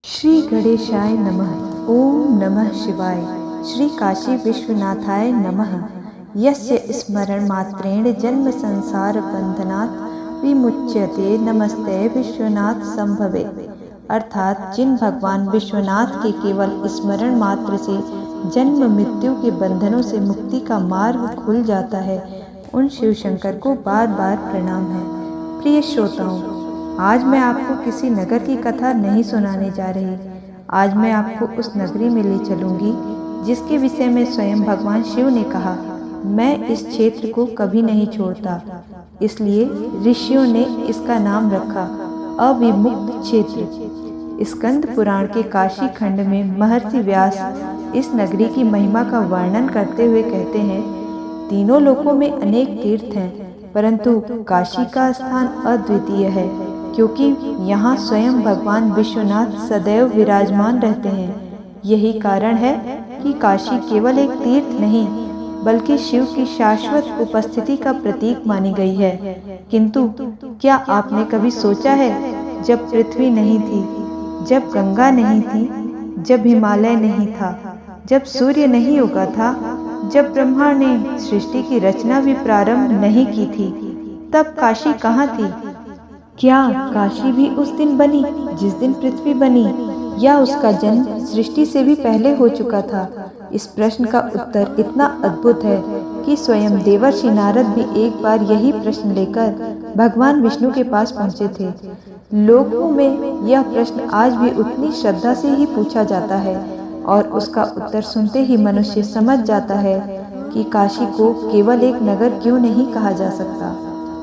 श्री गणेशाय नमः। ओम नमः शिवाय। श्री काशी विश्वनाथाय नमः। यस्य स्मरण मात्रेण जन्म संसार बंधनात् विमुच्यते नमस्ते विश्वनाथ संभवे। अर्थात जिन भगवान विश्वनाथ के केवल स्मरण मात्र से जन्म मृत्यु के बंधनों से मुक्ति का मार्ग खुल जाता है, उन शिव शंकर को बार बार प्रणाम है। प्रिय श्रोताओं, आज मैं आपको किसी नगर की कथा नहीं सुनाने जा रही। आज मैं आपको उस नगरी में ले चलूंगी जिसके विषय में स्वयं भगवान शिव ने कहा, मैं इस क्षेत्र को कभी नहीं छोड़ता। इसलिए ऋषियों ने इसका नाम रखा अविमुक्त क्षेत्र। स्कंद पुराण के काशी खंड में महर्षि व्यास इस नगरी की महिमा का वर्णन करते हुए कहते हैं, तीनों लोकों में अनेक तीर्थ हैं, परंतु काशी का स्थान अद्वितीय है, क्योंकि यहाँ स्वयं भगवान विश्वनाथ सदैव विराजमान रहते हैं। यही कारण है कि काशी केवल एक तीर्थ नहीं, बल्कि शिव की शाश्वत उपस्थिति का प्रतीक मानी गई है। किंतु क्या आपने कभी सोचा है, जब पृथ्वी नहीं थी, जब गंगा नहीं थी, जब हिमालय नहीं था, जब सूर्य नहीं उगा था, जब ब्रह्मा ने सृष्टि की रचना भी प्रारंभ नहीं की थी, तब काशी कहाँ थी? क्या काशी भी उस दिन बनी जिस दिन पृथ्वी बनी, या उसका जन्म सृष्टि से भी पहले हो चुका था? इस प्रश्न का उत्तर इतना अद्भुत है कि स्वयं देवर्षि नारद भी एक बार यही प्रश्न लेकर भगवान विष्णु के पास पहुँचे थे। लोगों में यह प्रश्न आज भी उतनी श्रद्धा से ही पूछा जाता है, और उसका उत्तर सुनते ही मनुष्य समझ जाता है कि काशी को केवल एक नगर क्यों नहीं कहा जा सकता।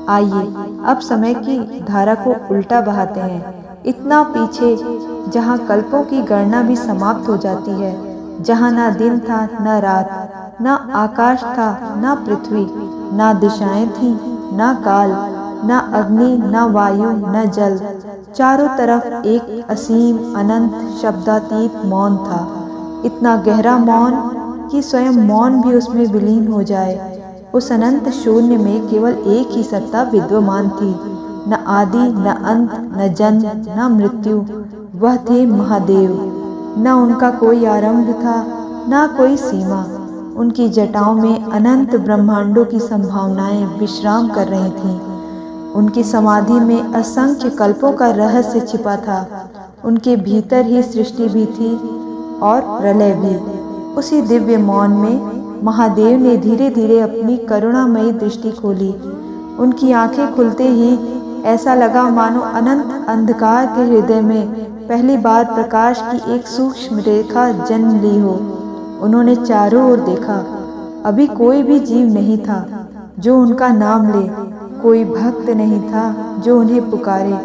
आइए अब समय की धारा को उल्टा बहाते हैं, इतना पीछे जहाँ कल्पों की गणना भी समाप्त हो जाती है, जहाँ ना दिन था न रात, ना आकाश था ना पृथ्वी, ना दिशाएं थीं ना काल, ना अग्नि ना वायु न जल, चारों तरफ एक असीम अनंत शब्दातीत मौन था। इतना गहरा मौन कि स्वयं मौन भी उसमें विलीन हो जाए। उस अनंत शून्य में केवल एक ही सत्ता विद्यमान थी, न आदि न अंत, न जन्म न मृत्यु। वह थे महादेव। न उनका कोई आरंभ था, न कोई सीमा। उनकी जटाओं में अनंत ब्रह्मांडों की संभावनाएं विश्राम कर रही थीं। उनकी समाधि में असंख्य कल्पों का रहस्य छिपा था। उनके भीतर ही सृष्टि भी थी और प्रलय भी। उसी दिव्य मौन में महादेव ने धीरे धीरे अपनी करुणामयी दृष्टि खोली। उनकी आंखें खुलते ही ऐसा लगा मानो अनंत अंधकार के हृदय में पहली बार प्रकाश की एक सूक्ष्म रेखा जन्म ली हो। उन्होंने चारों ओर देखा। अभी कोई भी जीव नहीं था जो उनका नाम ले, कोई भक्त नहीं था जो उन्हें पुकारे,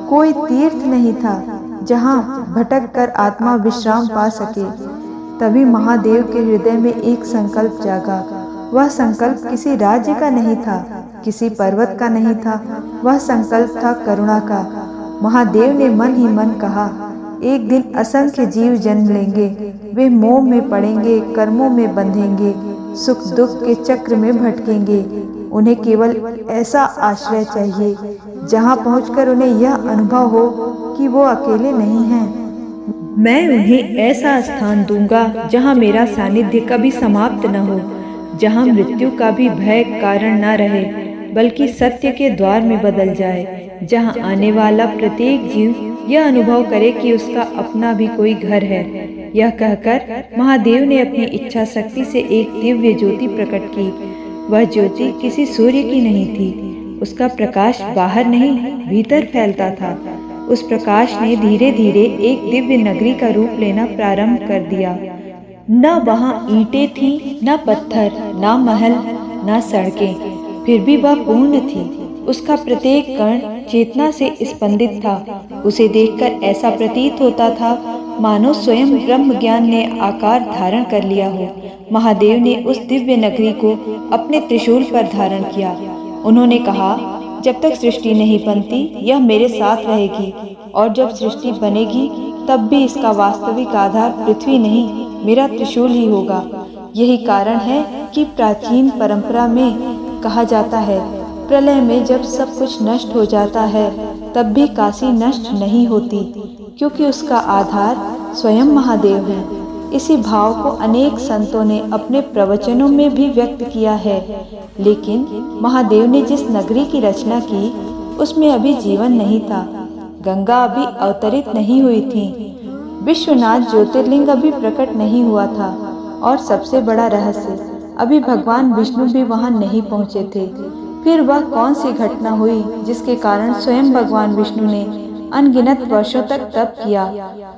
कोई तीर्थ नहीं था जहाँ भटक कर आत्मा विश्राम पा सके। तभी महादेव के हृदय में एक संकल्प जागा। वह संकल्प किसी राज्य का नहीं था, किसी पर्वत का नहीं था, वह संकल्प था करुणा का। महादेव ने मन ही मन कहा, एक दिन असंख्य जीव जन्म लेंगे, वे मोह में पड़ेंगे, कर्मों में बंधेंगे, सुख दुख के चक्र में भटकेंगे। उन्हें केवल ऐसा आश्रय चाहिए जहाँ पहुंचकर उन्हें यह अनुभव हो कि वो अकेले नहीं हैं। मैं उन्हें ऐसा स्थान दूंगा जहाँ मेरा सानिध्य कभी समाप्त न हो, जहाँ मृत्यु का भी भय कारण न रहे, बल्कि सत्य के द्वार में बदल जाए, जहाँ आने वाला प्रत्येक जीव यह अनुभव करे कि उसका अपना भी कोई घर है। यह कहकर महादेव ने अपनी इच्छा शक्ति से एक दिव्य ज्योति प्रकट की। वह ज्योति किसी सूर्य की नहीं थी। उसका प्रकाश बाहर नहीं, भीतर फैलता था। उस प्रकाश ने धीरे धीरे एक दिव्य नगरी का रूप लेना प्रारंभ कर दिया। न वहाँ ईंटें थीं, न पत्थर, न महल, न सड़कें, फिर भी वह पूर्ण थी। उसका प्रत्येक कण चेतना से स्पंदित था। उसे देखकर ऐसा प्रतीत होता था मानो स्वयं ब्रह्म ज्ञान ने आकार धारण कर लिया हो। महादेव ने उस दिव्य नगरी को अपने त्रिशूल पर धारण किया। उन्होंने कहा, जब तक सृष्टि नहीं बनती यह मेरे साथ रहेगी, और जब सृष्टि बनेगी तब भी इसका वास्तविक आधार पृथ्वी नहीं, मेरा त्रिशूल ही होगा। यही कारण है कि प्राचीन परंपरा में कहा जाता है, प्रलय में जब सब कुछ नष्ट हो जाता है तब भी काशी नष्ट नहीं होती, क्योंकि उसका आधार स्वयं महादेव है। इसी भाव को अनेक संतों ने अपने प्रवचनों में भी व्यक्त किया है। लेकिन महादेव ने जिस नगरी की रचना की उसमें अभी जीवन नहीं था, गंगा अभी अवतरित नहीं हुई थी, विश्वनाथ ज्योतिर्लिंग अभी प्रकट नहीं हुआ था, और सबसे बड़ा रहस्य, अभी भगवान विष्णु भी वहां नहीं पहुंचे थे। फिर वह कौन सी घटना हुई जिसके कारण स्वयं भगवान विष्णु ने अनगिनत वर्षों तक तप किया?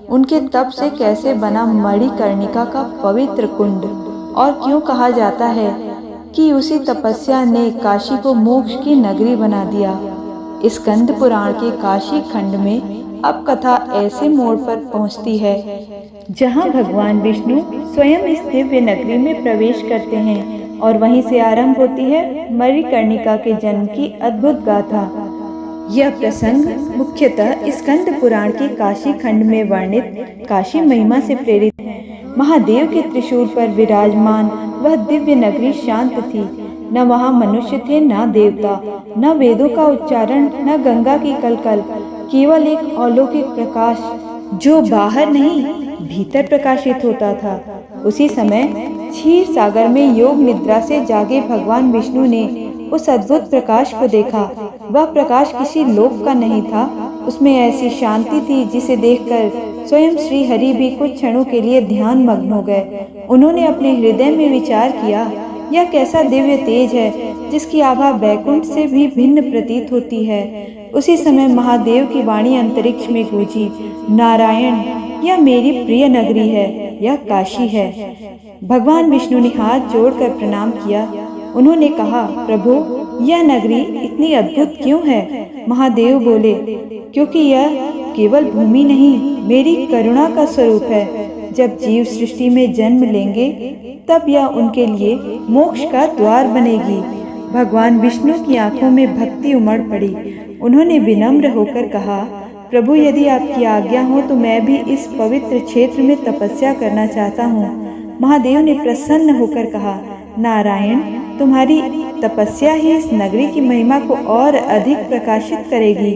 उनके तप से कैसे बना मणिकर्णिका का पवित्र कुंड? और क्यों कहा जाता है कि उसी तपस्या ने काशी को मोक्ष की नगरी बना दिया? स्कंद पुराण के काशी खंड में अब कथा ऐसे मोड़ पर पहुंचती है जहां भगवान विष्णु स्वयं इस दिव्य नगरी में प्रवेश करते हैं, और वहीं से आरंभ होती है मणिकर्णिका के जन्म की अद्भुत गाथा। यह प्रसंग मुख्यतः स्कंद पुराण के काशी खंड में वर्णित काशी महिमा से प्रेरित है। महादेव के त्रिशूल पर विराजमान वह दिव्य नगरी शांत थी। न वहाँ मनुष्य थे, न देवता, न वेदों का उच्चारण, न गंगा की कलकल, केवल एक अलौकिक प्रकाश जो बाहर नहीं भीतर प्रकाशित होता था। उसी समय क्षीर सागर में योग निद्रा से जागे भगवान विष्णु ने उस अद्भुत प्रकाश को देखा। वह प्रकाश किसी लोक का नहीं था, उसमें ऐसी शांति थी जिसे देखकर स्वयं श्री हरि भी कुछ क्षणों के लिए ध्यान मग्न हो गए। उन्होंने अपने हृदय में विचार किया, यह कैसा दिव्य तेज है जिसकी आभा बैकुंठ से भी भिन्न प्रतीत होती है। उसी समय महादेव की वाणी अंतरिक्ष में गूंजी, नारायण, यह मेरी प्रिय नगरी है, यह काशी है। भगवान विष्णु ने हाथ जोड़कर प्रणाम किया। उन्होंने कहा, प्रभु, यह नगरी इतनी अद्भुत क्यों है? महादेव बोले, क्योंकि यह केवल भूमि नहीं, मेरी करुणा का स्वरूप है। जब जीव सृष्टि में जन्म लेंगे तब यह उनके लिए मोक्ष का द्वार बनेगी। भगवान विष्णु की आंखों में भक्ति उमड़ पड़ी। उन्होंने विनम्र होकर कहा, प्रभु, यदि आपकी आज्ञा हो तो मैं भी इस पवित्र क्षेत्र में तपस्या करना चाहता हूँ। महादेव ने प्रसन्न होकर कहा, नारायण, तुम्हारी तपस्या ही इस नगरी की महिमा को और अधिक प्रकाशित करेगी।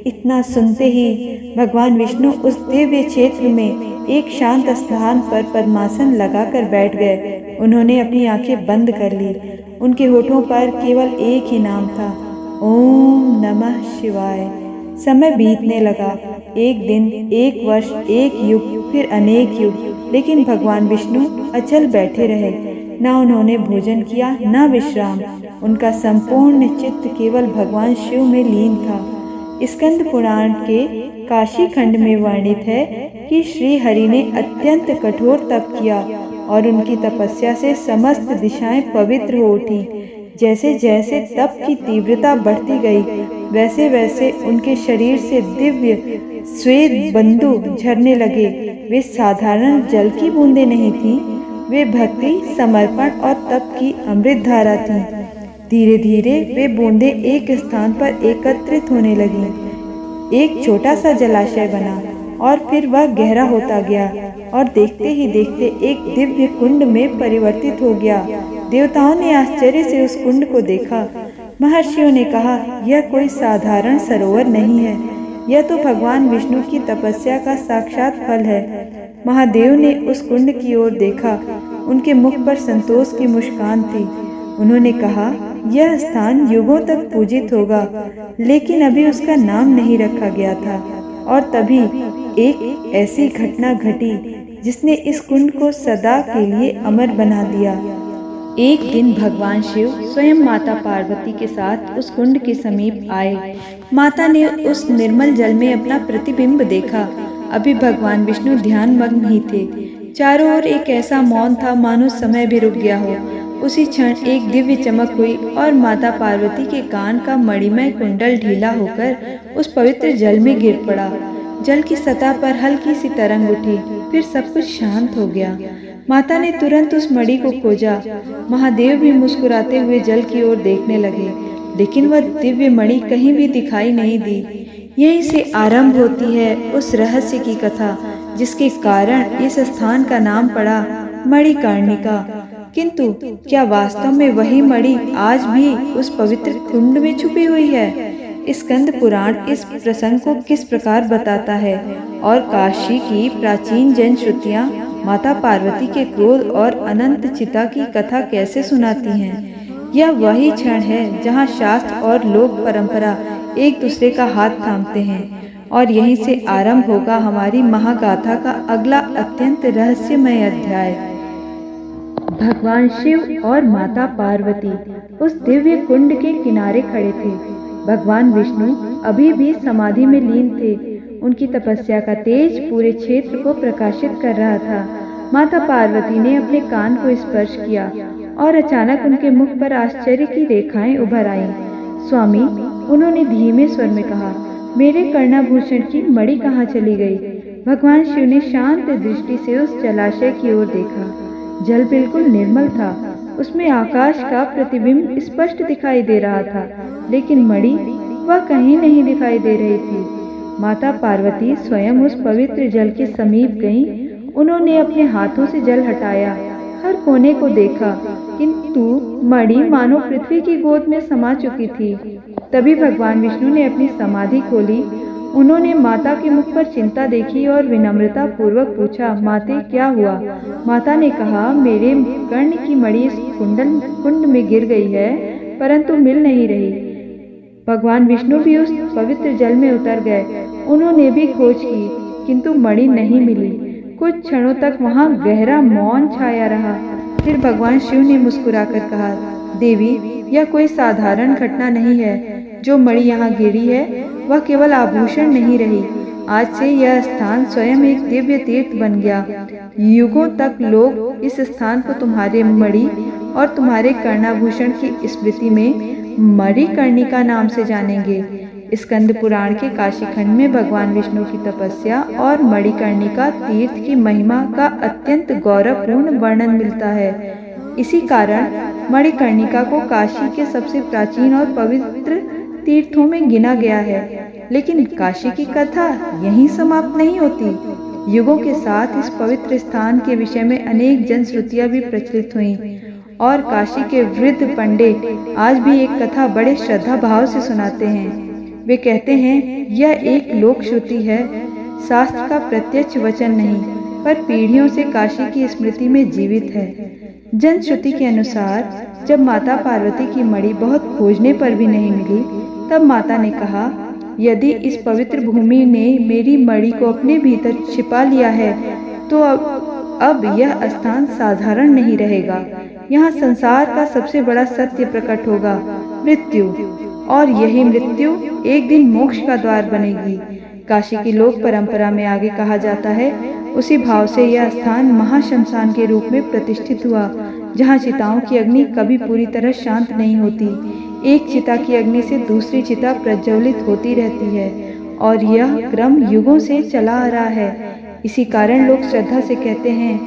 इतना सुनते ही भगवान विष्णु उस दिव्य क्षेत्र में एक शांत स्थान पर पद्मासन लगाकर बैठ गए। उन्होंने अपनी आंखें बंद कर ली। उनके होठों पर केवल एक ही नाम था, ओम नमः शिवाय। समय बीतने लगा, एक दिन, एक वर्ष, एक युग, फिर अनेक युग, लेकिन भगवान विष्णु अचल बैठे रहे। न उन्होंने भोजन किया, न विश्राम। उनका संपूर्ण चित्त केवल भगवान शिव में लीन था। स्कंद पुराण के काशी खंड में वर्णित है कि श्री हरि ने अत्यंत कठोर तप किया और उनकी तपस्या से समस्त दिशाएं पवित्र हो उठी। जैसे जैसे तप की तीव्रता बढ़ती गई, वैसे वैसे उनके शरीर से दिव्य श्वेत बंधु झरने लगे। वे साधारण जल की बूंदें नहीं थीं, वे भक्ति, समर्पण और तप की अमृत धारा थीं। धीरे धीरे वे बूंदें एक स्थान पर एकत्रित होने लगीं। एक छोटा सा जलाशय बना और फिर वह गहरा होता गया और देखते ही देखते एक दिव्य कुंड में परिवर्तित हो गया। देवताओं ने आश्चर्य से उस कुंड को देखा। महर्षियों ने कहा, यह कोई साधारण सरोवर नहीं है, यह तो भगवान विष्णु की तपस्या का साक्षात फल है। महादेव ने उस कुंड की ओर देखा। उनके मुख पर संतोष की मुस्कान थी। उन्होंने कहा, यह स्थान युगों तक पूजित होगा, लेकिन अभी उसका नाम नहीं रखा गया था। और तभी एक ऐसी घटना घटी जिसने इस कुंड को सदा के लिए अमर बना दिया। एक दिन भगवान शिव स्वयं माता पार्वती के साथ उस कुंड के समीप आए। माता ने उस निर्मल जल में अपना प्रतिबिंब देखा। अभी भगवान विष्णु ध्यान मग्न ही थे। चारों ओर एक ऐसा मौन था मानो समय भी रुक गया हो। उसी क्षण एक दिव्य चमक हुई और माता पार्वती के कान का मणिमय कुंडल ढीला होकर उस पवित्र जल में गिर पड़ा। जल की सतह पर हल्की सी तरंग उठी, फिर सब कुछ शांत हो गया। माता ने तुरंत उस मणि को खोजा। महादेव भी मुस्कुराते हुए जल की ओर देखने लगे, लेकिन वह दिव्य मणि कहीं भी दिखाई नहीं दी। यहीं से आरंभ होती है उस रहस्य की कथा जिसके कारण इस स्थान का नाम पड़ा मणिकर्णिका। किंतु क्या वास्तव में वही मणि आज भी उस पवित्र कुंड में छुपी हुई है? स्कंद पुराण इस प्रसंग को किस प्रकार बताता है और काशी की प्राचीन जन श्रुतियाँ माता पार्वती के क्रोध और अनंत चिता की कथा कैसे सुनाती हैं। यह वही क्षण है जहाँ शास्त्र और लोक परंपरा एक दूसरे का हाथ थामते हैं और यहीं से आरंभ होगा हमारी महागाथा का अगला अत्यंत रहस्यमय अध्याय। भगवान शिव और माता पार्वती उस दिव्य कुंड के किनारे खड़े थे। भगवान विष्णु अभी भी समाधि में लीन थे। उनकी तपस्या का तेज पूरे क्षेत्र को प्रकाशित कर रहा था। माता पार्वती ने अपने कान को स्पर्श किया और अचानक उनके मुख पर आश्चर्य की रेखाएं उभर आईं। स्वामी, उन्होंने धीमे स्वर में कहा, मेरे कर्णाभूषण की मणि कहाँ चली गई? भगवान शिव ने शांत दृष्टि से उस जलाशय की ओर देखा। जल बिल्कुल निर्मल था। उसमें आकाश का प्रतिबिंब स्पष्ट दिखाई दे रहा था, लेकिन मणि वह कहीं नहीं दिखाई दे रही थी। माता पार्वती स्वयं उस पवित्र जल के समीप गईं। उन्होंने अपने हाथों से जल हटाया, हर कोने को देखा, किंतु मणि मानो पृथ्वी की गोद में समा चुकी थी। तभी भगवान विष्णु ने अपनी समाधि खोली। उन्होंने माता के मुख पर चिंता देखी और विनम्रता पूर्वक पूछा, माते क्या हुआ? माता ने कहा, मेरे कर्ण की मणि इस कुंड में गिर गई है, परंतु मिल नहीं रही। भगवान विष्णु भी उस पवित्र जल में उतर गए। उन्होंने भी खोज की, किंतु मणि नहीं मिली। कुछ क्षणों तक वहां गहरा मौन छाया रहा। फिर भगवान शिव ने मुस्कुराकर कहा, देवी, यह कोई साधारण घटना नहीं है। जो मणि यहाँ गिरी है वह केवल आभूषण नहीं रही। आज से यह स्थान स्वयं एक दिव्य तीर्थ बन गया। युगों तक लोग इस स्थान को तुम्हारे मणि और तुम्हारे कर्णाभूषण की स्मृति में मणिकर्णिका नाम से जानेंगे। स्कंद पुराण के काशी खंड में भगवान विष्णु की तपस्या और मणिकर्णिका तीर्थ की महिमा का अत्यंत गौरवपूर्ण वर्णन मिलता है। इसी कारण मणिकर्णिका को काशी के सबसे प्राचीन और पवित्र तीर्थों में गिना गया है। लेकिन काशी की कथा यहीं समाप्त नहीं होती। युगों के साथ इस पवित्र स्थान के विषय में अनेक जनश्रुतियां भी प्रचलित हुईं और काशी के वृद्ध पंडित आज भी एक कथा बड़े श्रद्धा भाव से सुनाते हैं। वे कहते हैं, यह एक लोक श्रुति है, शास्त्र का प्रत्यक्ष वचन नहीं, पर पीढ़ियों से काशी की स्मृति में जीवित है। जनश्रुति के अनुसार जब माता पार्वती की मणि बहुत खोजने पर भी नहीं मिली, तब माता ने कहा, यदि इस पवित्र भूमि ने मेरी मणि को अपने भीतर छिपा लिया है, तो अब यह स्थान साधारण नहीं रहेगा। यहाँ संसार का सबसे बड़ा सत्य प्रकट होगा, मृत्यु, और यही मृत्यु एक दिन मोक्ष का द्वार बनेगी। काशी की लोक परंपरा में आगे कहा जाता है, उसी भाव से यह स्थान महाशमशान के रूप में प्रतिष्ठित हुआ, जहाँ चिताओं की अग्नि कभी पूरी तरह शांत नहीं होती। एक चिता की अग्नि से दूसरी चिता प्रज्वलित होती रहती है और यह क्रम युगों से चला आ रहा है। इसी कारण लोग श्रद्धा से कहते हैं,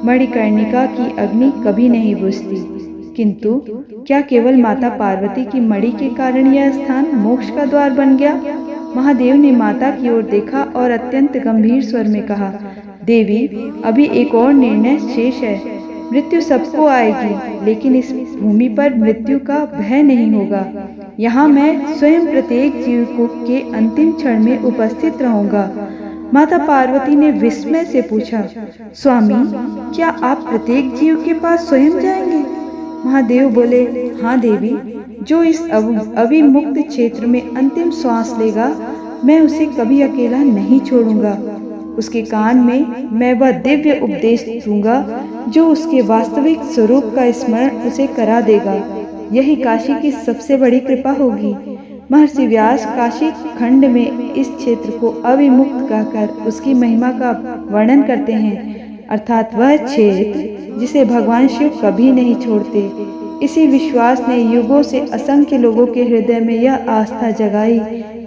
मणिकर्णिका की अग्नि कभी नहीं बुझती। किंतु क्या केवल माता पार्वती की मणि के कारण यह स्थान मोक्ष का द्वार बन गया? महादेव ने माता की ओर देखा और अत्यंत गंभीर स्वर में कहा, देवी, अभी एक और निर्णय शेष है। मृत्यु सबको आएगी, लेकिन इस भूमि पर मृत्यु का भय नहीं होगा। यहाँ मैं स्वयं प्रत्येक जीव को के अंतिम क्षण में उपस्थित रहूंगा। माता पार्वती ने विस्मय से पूछा, स्वामी, क्या आप प्रत्येक जीव के पास स्वयं जाएंगे? महादेव बोले, हाँ देवी, जो इस अविमुक्त क्षेत्र में अंतिम श्वास लेगा, मैं उसे कभी अकेला नहीं छोड़ूंगा। उसके कान में मैं वह दिव्य उपदेश दूंगा जो उसके वास्तविक स्वरूप का स्मरण उसे करा देगा। यही काशी की सबसे बड़ी कृपा होगी। महर्षि व्यास काशी खंड में इस क्षेत्र को अविमुक्त कहकर उसकी महिमा का वर्णन करते हैं, अर्थात वह क्षेत्र जिसे भगवान शिव कभी नहीं छोड़ते। इसी विश्वास ने युगों से असंख्य लोगों के हृदय में यह आस्था जगाई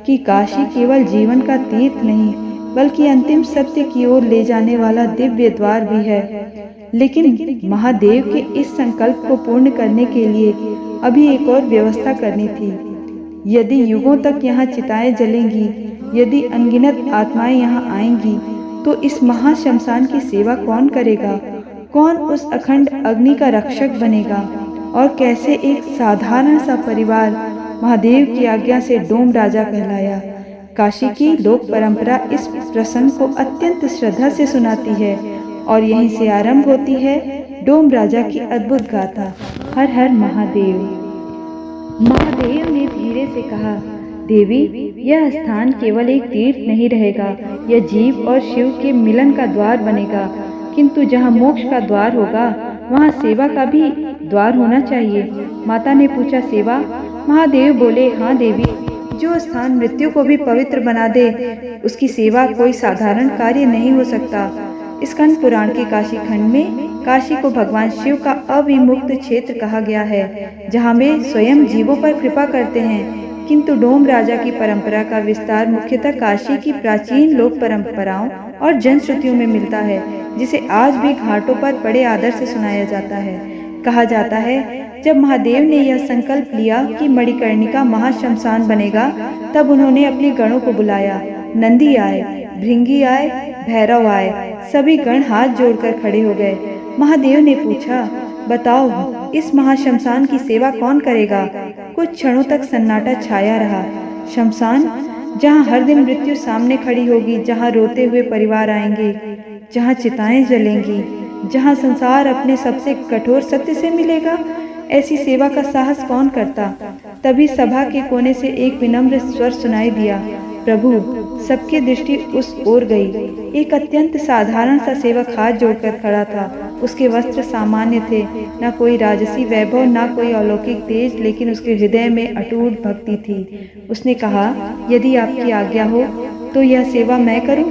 कि काशी केवल जीवन का तीर्थ नहीं, बल्कि अंतिम सत्य की ओर ले जाने वाला दिव्य द्वार भी है। लेकिन महादेव के इस संकल्प को पूर्ण करने के लिए अभी एक और व्यवस्था करनी थी। यदि युगों तक यहाँ चिताएं जलेंगी, यदि अनगिनत आत्माएं यहाँ आएंगी, तो इस महाशमशान की सेवा कौन करेगा? कौन उस अखंड अग्नि का रक्षक बनेगा? और कैसे एक साधारण सा परिवार महादेव की आज्ञा से डोम राजा कहलाया। काशी की लोक परंपरा इस प्रसंग को अत्यंत श्रद्धा से सुनाती है और यहीं से आरंभ होती है डोम राजा की अद्भुत गाथा। हर हर महादेव। महादेव ने धीरे से कहा, देवी, यह स्थान केवल एक तीर्थ नहीं रहेगा, यह जीव और शिव के मिलन का द्वार बनेगा। किंतु जहाँ मोक्ष का द्वार होगा वहाँ सेवा का भी द्वार होना चाहिए। माता ने पूछा, सेवा? महादेव बोले, हाँ देवी, जो स्थान मृत्यु को भी पवित्र बना दे उसकी सेवा कोई साधारण कार्य नहीं हो सकता। स्कंद पुराण के काशी खंड में काशी को भगवान शिव का अविमुक्त क्षेत्र कहा गया है, जहाँ वे स्वयं जीवों पर कृपा करते हैं। किंतु डोम राजा की परंपरा का विस्तार मुख्यतः काशी की प्राचीन लोक परंपराओं और जनश्रुतियों में मिलता है, जिसे आज भी घाटों पर बड़े आदर से सुनाया जाता है। कहा जाता है, जब महादेव ने यह संकल्प लिया कि मणिकर्णिका महाश्मशान बनेगा, तब उन्होंने अपने गणों को बुलाया। नंदी आए, भृंगी आए, भैरव आए, सभी गण हाथ जोड़कर खड़े हो गए। महादेव ने पूछा, बताओ, इस महाश्मशान की सेवा कौन करेगा? कुछ क्षणों तक सन्नाटा छाया रहा। शमशान, जहाँ हर दिन मृत्यु सामने खड़ी होगी, जहाँ रोते हुए परिवार आएंगे, जहाँ चिताएं जलेंगी, जहाँ संसार अपने सबसे कठोर सत्य से मिलेगा, ऐसी सेवा का साहस कौन करता? तभी सभा के कोने से एक विनम्र स्वर सुनाई दिया, प्रभु। सबकी दृष्टि उस ओर गई। एक अत्यंत साधारण सा सेवक हाथ जोड़कर खड़ा था। उसके वस्त्र सामान्य थे, न कोई राजसी वैभव, न कोई अलौकिक तेज, लेकिन उसके हृदय में अटूट भक्ति थी। उसने कहा, यदि आपकी आज्ञा हो तो यह सेवा मैं करूं?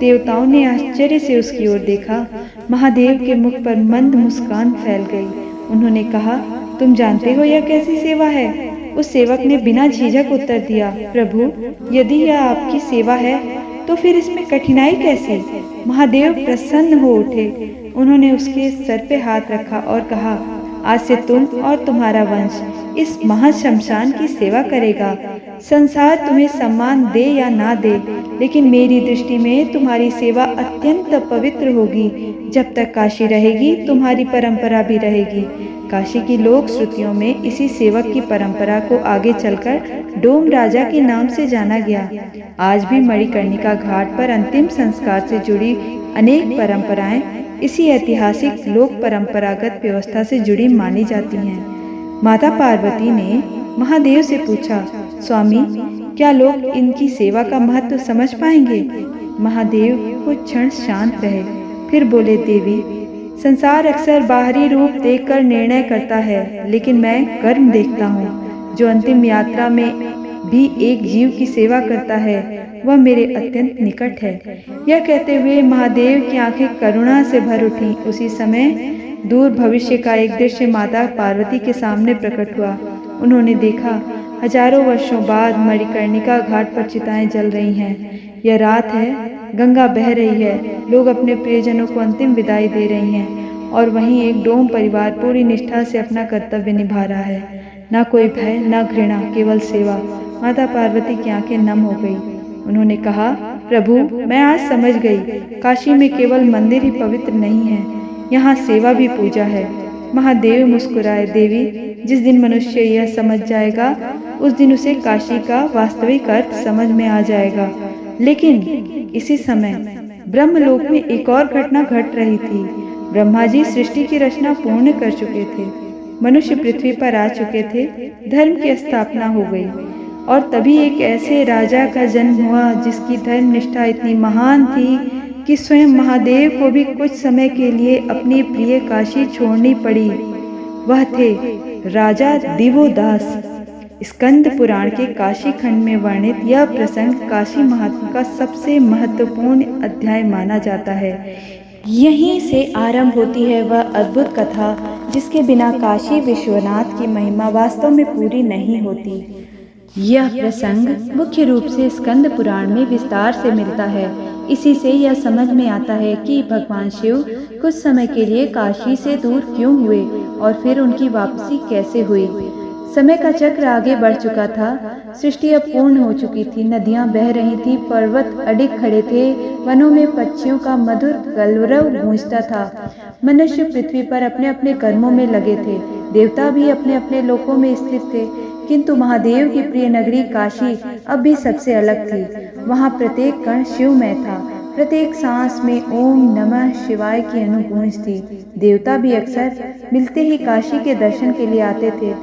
देवताओं ने आश्चर्य से उसकी ओर देखा। महादेव के मुख पर मंद मुस्कान फैल गई। उन्होंने कहा, तुम जानते हो यह कैसी सेवा है? उस सेवक ने बिना झिझक उत्तर दिया, प्रभु, यदि यह आपकी सेवा है तो फिर इसमें कठिनाई कैसी? महादेव प्रसन्न हो उठे। उन्होंने उसके सर पे हाथ रखा और कहा, आज से तुम और तुम्हारा वंश इस महाश्मशान की सेवा करेगा। संसार तुम्हें सम्मान दे या ना दे, लेकिन मेरी दृष्टि में तुम्हारी सेवा अत्यंत पवित्र होगी। जब तक काशी रहेगी तुम्हारी परंपरा भी रहेगी। काशी की लोक श्रुतियों में इसी सेवक की परंपरा को आगे चलकर डोम राजा के नाम से जाना गया। आज भी मणिकर्णिका घाट पर अंतिम संस्कार से जुड़ी अनेक परंपराएं इसी ऐतिहासिक लोक परंपरागत व्यवस्था से जुड़ी मानी जाती हैं। माता पार्वती ने महादेव से पूछा, स्वामी, क्या लोग इनकी सेवा का महत्व समझ पाएंगे? महादेव कुछ क्षण शांत रहे, फिर बोले, देवी, संसार अक्सर बाहरी रूप देखकर निर्णय करता है, लेकिन मैं कर्म देखता हूँ। जो अंतिम यात्रा में भी एक जीव की सेवा करता है वह मेरे अत्यंत निकट है। यह कहते हुए महादेव की आंखें करुणा से भर उठी। उसी समय दूर भविष्य का एक दृश्य माता पार्वती के सामने प्रकट हुआ। उन्होंने देखा, हजारों वर्षों बाद मणिकर्णिका घाट पर चिताएं जल रही हैं। यह रात है, गंगा बह रही है, लोग अपने प्रियजनों को अंतिम विदाई दे रही हैं और वहीं एक डोम परिवार पूरी निष्ठा से अपना कर्तव्य निभा रहा है। ना कोई भय, ना घृणा, केवल सेवा। माता पार्वती की आंखें नम हो गई। उन्होंने कहा, प्रभु, मैं आज समझ गई, काशी में केवल मंदिर ही पवित्र नहीं है, यहाँ सेवा भी पूजा है। महादेव मुस्कुराए, देवी, जिस दिन मनुष्य यह समझ जाएगा उस दिन उसे काशी का वास्तविक अर्थ समझ में आ जाएगा। लेकिन इसी समय ब्रह्मलोक में एक और घटना घट रही थी। ब्रह्मा जी सृष्टि की रचना पूर्ण कर चुके थे, मनुष्य पृथ्वी पर आ चुके थे, धर्म की स्थापना हो गई और तभी एक ऐसे राजा का जन्म हुआ जिसकी धर्म निष्ठा इतनी महान थी कि स्वयं महादेव को भी कुछ समय के लिए अपनी प्रिय काशी छोड़नी पड़ी। वह थे राजा दिवोदास। स्कंद पुराण के काशी खंड में वर्णित यह प्रसंग काशी महात्म्य का सबसे महत्वपूर्ण अध्याय माना जाता है। यहीं से आरंभ होती है वह अद्भुत कथा जिसके बिना काशी विश्वनाथ की महिमा वास्तव में पूरी नहीं होती। यह प्रसंग मुख्य रूप से स्कंद पुराण में विस्तार से मिलता है। इसी से यह समझ में आता है कि भगवान शिव कुछ समय के लिए काशी से दूर क्यों हुए और फिर उनकी वापसी कैसे हुई। समय का चक्र आगे बढ़ चुका था, सृष्टि अब पूर्ण हो चुकी थी, नदियां बह रही थी, पर्वत अडिग खड़े थे, वनों में पक्षियों का मधुर कलरव गूंजता था। मनुष्य पृथ्वी पर अपने अपने कर्मों में लगे थे, देवता भी अपने अपने लोकों में स्थित थे। किंतु महादेव की प्रिय नगरी काशी अब भी सबसे अलग थी। वहाँ प्रत्येक कण शिवमय था, प्रत्येक सांस में ओम नमः शिवाय की अनुगूंज थी। देवता भी अक्सर मिलते ही काशी के दर्शन के लिए आते थे।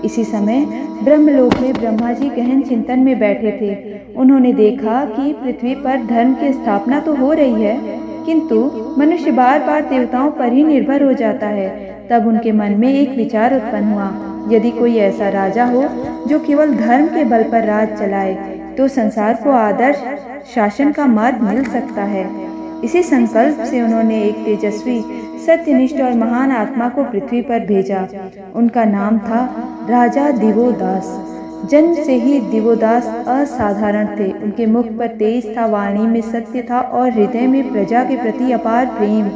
इसी समय ब्रह्मलोक में ब्रह्मा जी गहन चिंतन में बैठे थे। उन्होंने देखा कि पृथ्वी पर धर्म की स्थापना तो हो रही है, किंतु मनुष्य बार बार देवताओं पर ही निर्भर हो जाता है। तब उनके मन में एक विचार उत्पन्न हुआ, यदि कोई ऐसा राजा हो जो केवल धर्म के बल पर राज चलाए तो संसार को आदर्श शासन का मार्ग मिल सकता है। इसी संकल्प से उन्होंने एक तेजस्वी, सत्यनिष्ठ और महान आत्मा को पृथ्वी पर भेजा। उनका नाम था राजा दिवोदास। जन्म से ही दिवोदास असाधारण थे। उनके मुख पर तेज था, वाणी में सत्य था और हृदय में प्रजा के प्रति अपार प्रेम।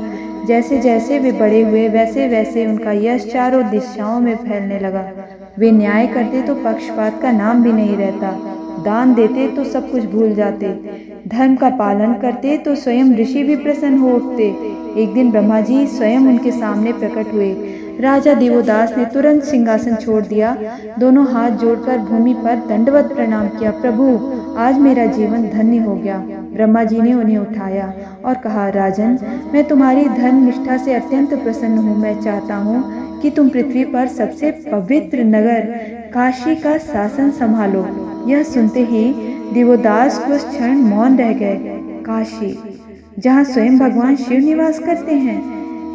जैसे जैसे वे बड़े हुए वैसे वैसे उनका यश चारों दिशाओं में फैलने लगा। वे न्याय करते तो पक्षपात का नाम भी नहीं रहता, दान देते तो सब कुछ भूल जाते, धर्म का पालन करते तो स्वयं ऋषि भी प्रसन्न हो उठते। एक दिन ब्रह्मा जी स्वयं उनके सामने प्रकट हुए। राजा दिवोदास ने तुरंत सिंहासन छोड़ दिया, दोनों हाथ जोड़कर भूमि पर दंडवत प्रणाम किया। प्रभु, आज मेरा जीवन धन्य हो गया। ब्रह्मा जी ने उन्हें उठाया और कहा, राजन, मैं तुम्हारी धर्म निष्ठा से अत्यंत प्रसन्न हूँ। मैं चाहता हूँ कि तुम पृथ्वी पर सबसे पवित्र नगर काशी का शासन संभालो। यह सुनते ही दिवोदास कुछ क्षण मौन रह गए। काशी, जहाँ स्वयं भगवान शिव निवास करते हैं,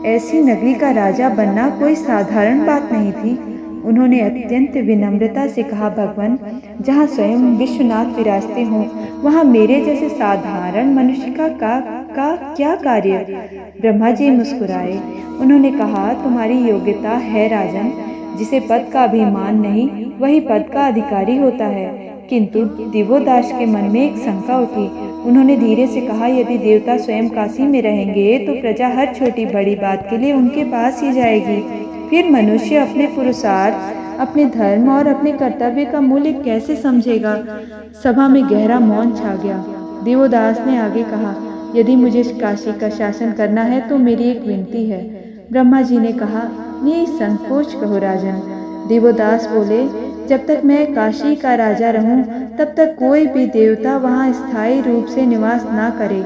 ऐसी नगरी का राजा बनना कोई साधारण बात नहीं थी। उन्होंने अत्यंत विनम्रता से कहा, भगवान, जहाँ स्वयं विश्वनाथ विराजते हों, वहाँ मेरे जैसे साधारण मनुष्य का क्या कार्य। ब्रह्मा जी मुस्कुराए। उन्होंने कहा, तुम्हारी योग्यता है राजन। जिसे पद का अभिमान नहीं, वही पद का अधिकारी होता है। किंतु दिवोदास के मन में एक शंका उठी। उन्होंने धीरे से कहा, यदि देवता स्वयं काशी में रहेंगे तो प्रजा हर छोटी बड़ी बात के लिए उनके पास ही जाएगी। फिर मनुष्य अपने पुरुषार्थ, अपने धर्म और अपने कर्तव्य का मूल्य कैसे समझेगा। सभा में गहरा मौन छा गया। दिवोदास ने आगे कहा, यदि मुझे काशी का शासन करना है तो मेरी एक विनती है। ब्रह्मा जी ने कहा, निसंकोच कहो राजन। दिवोदास बोले, जब तक मैं काशी का राजा रहूं, तब तक कोई भी देवता वहां स्थायी रूप से निवास ना करे।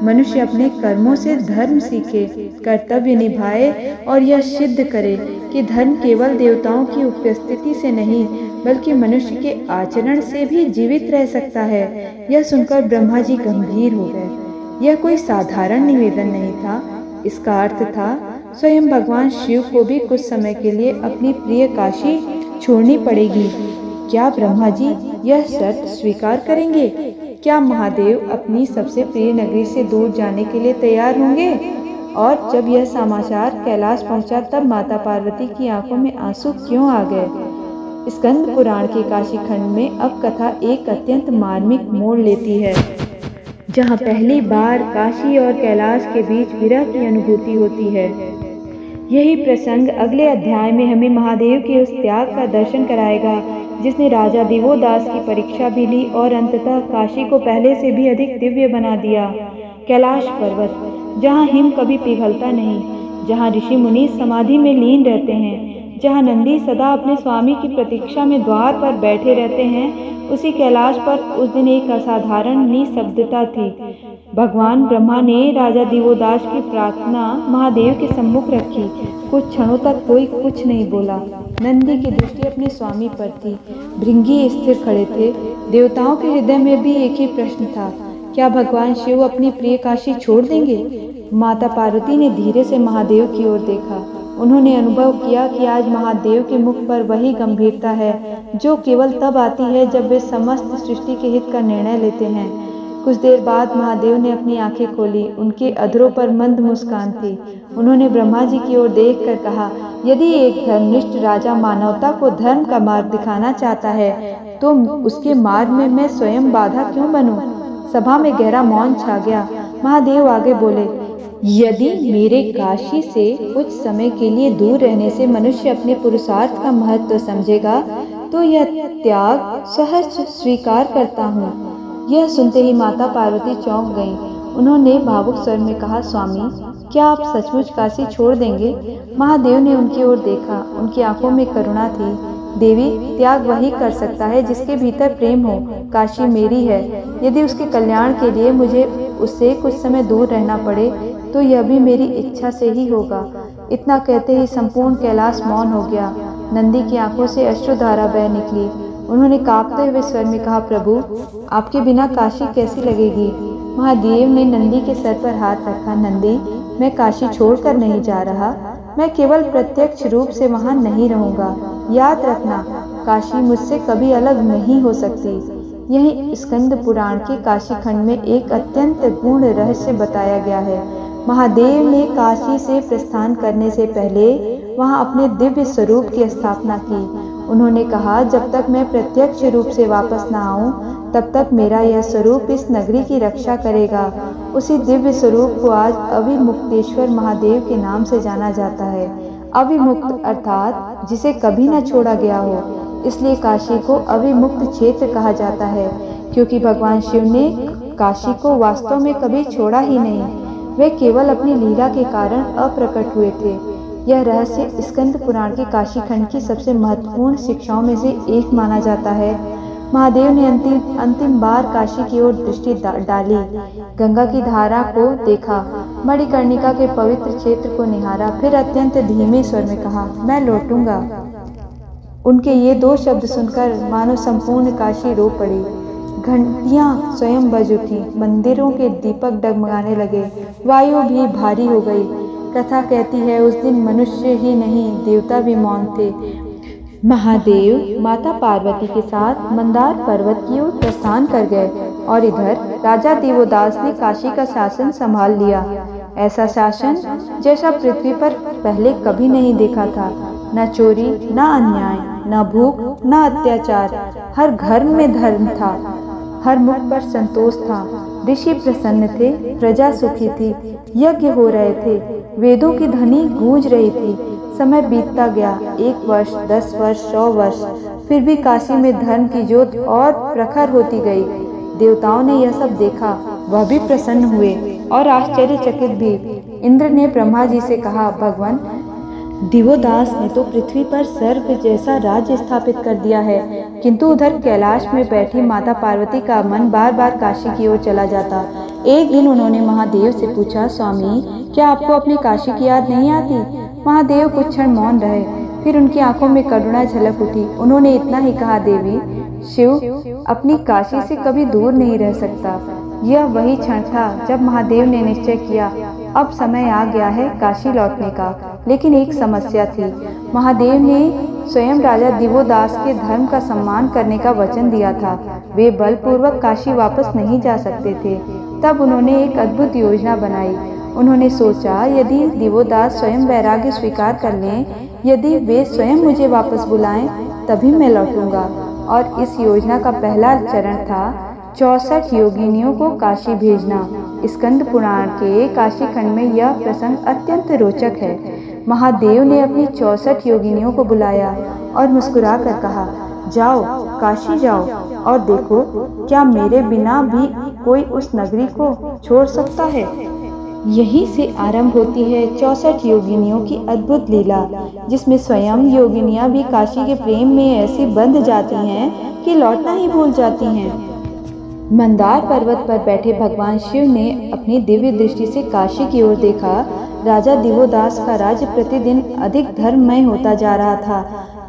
मनुष्य अपने कर्मों से धर्म सीखे, कर्तव्य निभाए और यह सिद्ध करे कि धर्म केवल देवताओं की उपस्थिति से नहीं, बल्कि मनुष्य के आचरण से भी जीवित रह सकता है। यह सुनकर ब्रह्मा जी गंभीर हो गए। यह कोई साधारण निवेदन नहीं था। इसका अर्थ था स्वयं भगवान शिव को भी कुछ समय के लिए अपनी प्रिय काशी छोड़नी पड़ेगी। क्या ब्रह्मा जी यह शर्त स्वीकार करेंगे? क्या महादेव अपनी सबसे प्रिय नगरी से दूर जाने के लिए तैयार होंगे? और जब यह समाचार कैलाश पहुंचा, तब माता पार्वती की आंखों में आंसू क्यों आ गए। स्कंद पुराण के काशी खंड में अब कथा एक अत्यंत मार्मिक मोड़ लेती है, जहाँ पहली बार काशी और कैलाश के बीच विरह की अनुभूति होती है। यही प्रसंग अगले अध्याय में हमें महादेव के उस त्याग का दर्शन कराएगा, जिसने राजा दिवोदास की परीक्षा भी ली और अंततः काशी को पहले से भी अधिक दिव्य बना दिया। कैलाश पर्वत, जहाँ हिम कभी पिघलता नहीं, जहाँ ऋषि मुनि समाधि में लीन रहते हैं, जहाँ नंदी सदा अपने स्वामी की प्रतीक्षा में द्वार पर बैठे रहते हैं, उसी कैलाश पर उस दिन एक असाधारण निस्तब्धता थी। भगवान ब्रह्मा ने राजा दिवोदास की प्रार्थना महादेव के सम्मुख रखी। कुछ क्षणों तक कोई कुछ नहीं बोला। नंदी की दृष्टि अपने स्वामी पर थी। भृंगी स्थिर खड़े थे। देवताओं के हृदय में भी एक ही प्रश्न था, क्या भगवान शिव अपनी प्रिय काशी छोड़ देंगे? माता पार्वती ने धीरे से महादेव की ओर देखा। उन्होंने अनुभव किया कि आज महादेव के मुख पर वही गंभीरता है जो केवल तब आती है जब वे समस्त सृष्टि के हित का निर्णय लेते हैं। कुछ देर बाद महादेव ने अपनी आंखें खोली। उनके अधरों पर मंद मुस्कान थी। उन्होंने ब्रह्मा जी की ओर देखकर कहा, यदि एक धर्मनिष्ठ राजा मानवता को धर्म का मार्ग दिखाना चाहता है तो उसके मार्ग में मैं स्वयं बाधा क्यों बनूं? सभा में गहरा मौन छा गया। महादेव आगे बोले, यदि मेरे काशी से कुछ समय के लिए दूर रहने से मनुष्य अपने पुरुषार्थ का महत्व समझेगा तो यह त्याग सहर्ष स्वीकार करता हूँ। यह सुनते ही माता पार्वती चौंक गईं। उन्होंने भावुक स्वर में कहा, स्वामी, क्या आप सचमुच काशी छोड़ देंगे? महादेव ने उनकी ओर देखा। उनकी आंखों में करुणा थी। देवी, त्याग वही कर सकता है जिसके भीतर प्रेम हो। काशी मेरी है। यदि उसके कल्याण के लिए मुझे उससे कुछ समय दूर रहना पड़े तो यह भी मेरी इच्छा से ही होगा। इतना कहते ही संपूर्ण कैलाश मौन हो गया। नंदी की आंखों से अश्रुधारा बह निकली। उन्होंने कांपते हुए स्वर में कहा, प्रभु, आपके बिना काशी कैसी लगेगी? महादेव ने नंदी के सर पर हाथ रखा। नंदी, मैं काशी छोड़कर नहीं जा रहा। मैं केवल प्रत्यक्ष रूप से वहां नहीं रहूंगा। याद रखना, काशी मुझसे कभी अलग नहीं हो सकती। यही स्कंद पुराण के काशी खंड में एक अत्यंत गूढ़ रहस्य बताया गया है। महादेव ने काशी से प्रस्थान करने से पहले वहां अपने दिव्य स्वरूप की स्थापना की। उन्होंने कहा, जब तक मैं प्रत्यक्ष रूप से वापस न आऊं, तब तक मेरा यह स्वरूप इस नगरी की रक्षा करेगा। उसी दिव्य स्वरूप को आज अविमुक्तेश्वर महादेव के नाम से जाना जाता है। अविमुक्त अर्थात जिसे कभी न छोड़ा गया हो। इसलिए काशी को अविमुक्त क्षेत्र कहा जाता है, क्योंकि भगवान शिव ने काशी को वास्तव में कभी छोड़ा ही नहीं। वे केवल अपनी लीला के कारण अप्रकट हुए थे। यह रहस्य स्कंद पुराण के काशी खंड की सबसे महत्वपूर्ण शिक्षाओं में से एक माना जाता है। महादेव ने अंतिम बार काशी की ओर दृष्टि डाली, गंगा की धारा को देखा, मणिकर्णिका के पवित्र क्षेत्र को निहारा, फिर अत्यंत धीमे स्वर में कहा, मैं लौटूंगा। उनके ये दो शब्द सुनकर मानो संपूर्ण काशी रो पड़ी। घंटियां स्वयं बज उठी, मंदिरों के दीपक डगमगाने लगे, वायु भी भारी हो गई। कथा कहती है उस दिन मनुष्य ही नहीं, देवता भी मौन थे। महादेव माता पार्वती के साथ मंदार पर्वत की ओर प्रस्थान कर गए और इधर राजा दिवोदास ने काशी का शासन संभाल लिया। ऐसा शासन जैसा पृथ्वी पर पहले कभी नहीं देखा था। न चोरी, न अन्याय, न भूख, न अत्याचार। हर घर में धर्म था, हर मुख पर संतोष था। ऋषि प्रसन्न थे, प्रजा सुखी थी, यज्ञ हो रहे थे, वेदों की ध्वनि गूंज रही थी। समय बीतता गया, 1 वर्ष, 10 वर्ष, 100 वर्ष, फिर भी काशी में धर्म की ज्योत और प्रखर होती गई। देवताओं ने यह सब देखा, वह भी प्रसन्न हुए और आश्चर्यचकित भी। इंद्र ने ब्रह्मा जी से कहा, भगवान, दिवोदास ने तो पृथ्वी पर सर्प जैसा राज्य स्थापित कर दिया है, किंतु उधर कैलाश में बैठी माता पार्वती का मन बार बार काशी की ओर चला जाता। एक दिन उन्होंने महादेव से पूछा, स्वामी, क्या आपको अपनी काशी की याद नहीं आती? महादेव कुछ क्षण मौन रहे, फिर उनकी आंखों में करुणा झलक उठी। उन्होंने इतना ही कहा, देवी, शिव अपनी काशी से कभी दूर नहीं रह सकता। यह वही क्षण था जब महादेव ने निश्चय किया, अब समय आ गया है काशी लौटने का। लेकिन एक समस्या थी। महादेव ने स्वयं राजा दिवोदास के धर्म का सम्मान करने का वचन दिया था। वे बलपूर्वक काशी वापस नहीं जा सकते थे। तब उन्होंने एक अद्भुत योजना बनाई। उन्होंने सोचा, यदि दिवोदास स्वयं वैराग्य स्वीकार कर लें, यदि वे स्वयं मुझे वापस बुलाएं, तभी मैं लौटूंगा। और इस योजना का पहला चरण था 64 योगिनियों को काशी भेजना। स्कंद पुराण के काशी खंड में यह प्रसंग अत्यंत रोचक है। महादेव ने अपनी 64 योगिनियों को बुलाया और मुस्कुरा कर कहा, जाओ, काशी जाओ और देखो, क्या मेरे बिना भी कोई उस नगरी को छोड़ सकता है। यहीं से आरंभ होती है 64 योगिनियों की अद्भुत लीला, जिसमें स्वयं योगिनियां भी काशी के प्रेम में ऐसी बंध जाती हैं कि लौटना ही भूल जाती हैं। मंदार पर्वत पर बैठे भगवान शिव ने अपनी दिव्य दृष्टि से काशी की ओर देखा। राजा दिवोदास का राज्य प्रतिदिन अधिक धर्ममय होता जा रहा था।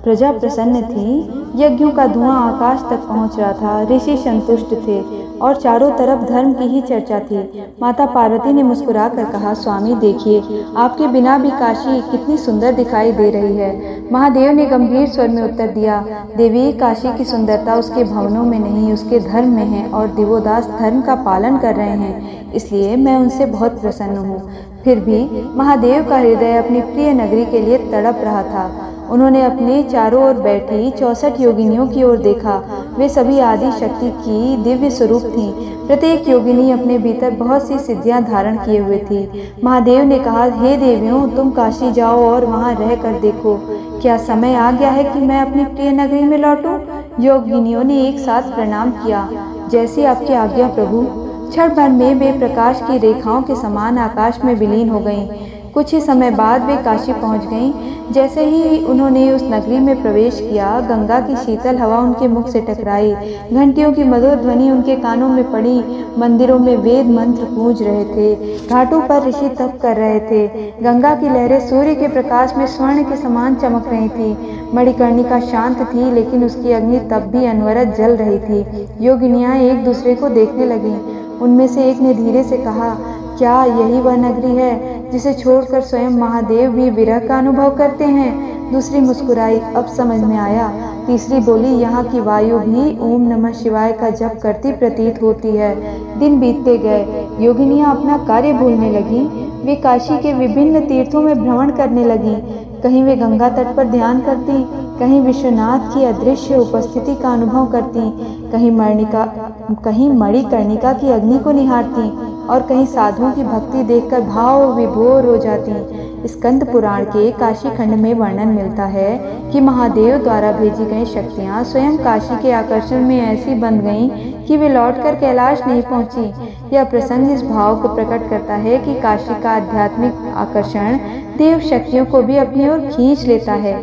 प्रजा प्रसन्न थी, यज्ञों का धुआं आकाश तक पहुंच रहा था, ऋषि संतुष्ट थे और चारों तरफ धर्म की ही चर्चा थी। माता पार्वती ने मुस्कुरा कर कहा, स्वामी देखिए, आपके बिना भी काशी कितनी सुंदर दिखाई दे रही है। महादेव ने गंभीर स्वर में उत्तर दिया, देवी, काशी की सुंदरता उसके भवनों में नहीं, उसके धर्म में है और दिवोदास धर्म का पालन कर रहे हैं, इसलिए मैं उनसे बहुत प्रसन्न हूँ। फिर भी महादेव का हृदय अपनी प्रिय नगरी के लिए तड़प रहा था। उन्होंने अपने चारों ओर बैठी 64 योगिनियों की ओर देखा। वे सभी आदि शक्ति की दिव्य स्वरूप थीं। प्रत्येक योगिनी अपने भीतर बहुत सी सिद्धियां धारण किए हुए थी। महादेव ने कहा, हे देवियों, तुम काशी जाओ और वहां रह कर देखो, क्या समय आ गया है कि मैं अपनी प्रिय नगरी में लौटूं? योगिनियों ने एक साथ प्रणाम किया। जैसी आपकी आज्ञा प्रभु। क्षण भर में वे प्रकाश की रेखाओं के समान आकाश में विलीन हो गईं। कुछ ही समय बाद वे काशी पहुंच गईं। जैसे ही उन्होंने उस नगरी में प्रवेश किया, गंगा की शीतल हवा उनके मुख से टकराई, घंटियों की मधुर ध्वनि उनके कानों में पड़ी, मंदिरों में वेद मंत्र गूंज रहे थे, घाटों पर ऋषि तप कर रहे थे, गंगा की लहरें सूर्य के प्रकाश में स्वर्ण के समान चमक रही थी। मणिकर्णिका शांत थी, लेकिन उसकी अग्नि तब भी अनवरत जल रही थी। योगिनियां एक दूसरे को देखने लगीं। उनमें से एक ने धीरे से कहा, क्या यही वह नगरी है जिसे छोड़कर स्वयं महादेव भी विरह का अनुभव करते हैं? दूसरी मुस्कुराई, अब समझ में आया। तीसरी बोली, यहाँ की वायु भी ओम नमः शिवाय का जप करती प्रतीत होती है। दिन बीतते गए, योगिनियां अपना कार्य भूलने लगीं। वे काशी के विभिन्न तीर्थों में भ्रमण करने लगीं। कहीं वे गंगा तट पर ध्यान करती, कहीं विश्वनाथ की अदृश्य उपस्थिति का अनुभव करती, कहीं मणिकर्णिका की अग्नि को निहारती और कहीं साधुओं की भक्ति देखकर भाव विभोर हो जाती। स्कंद पुराण के काशी खंड में वर्णन मिलता है कि महादेव द्वारा भेजी गई शक्तियां स्वयं काशी के आकर्षण में ऐसी बंध गईं कि वे लौटकर कैलाश नहीं पहुंची। यह प्रसंग इस भाव को प्रकट करता है कि काशी का आध्यात्मिक आकर्षण देव शक्तियों को भी अपनी ओर खींच लेता है।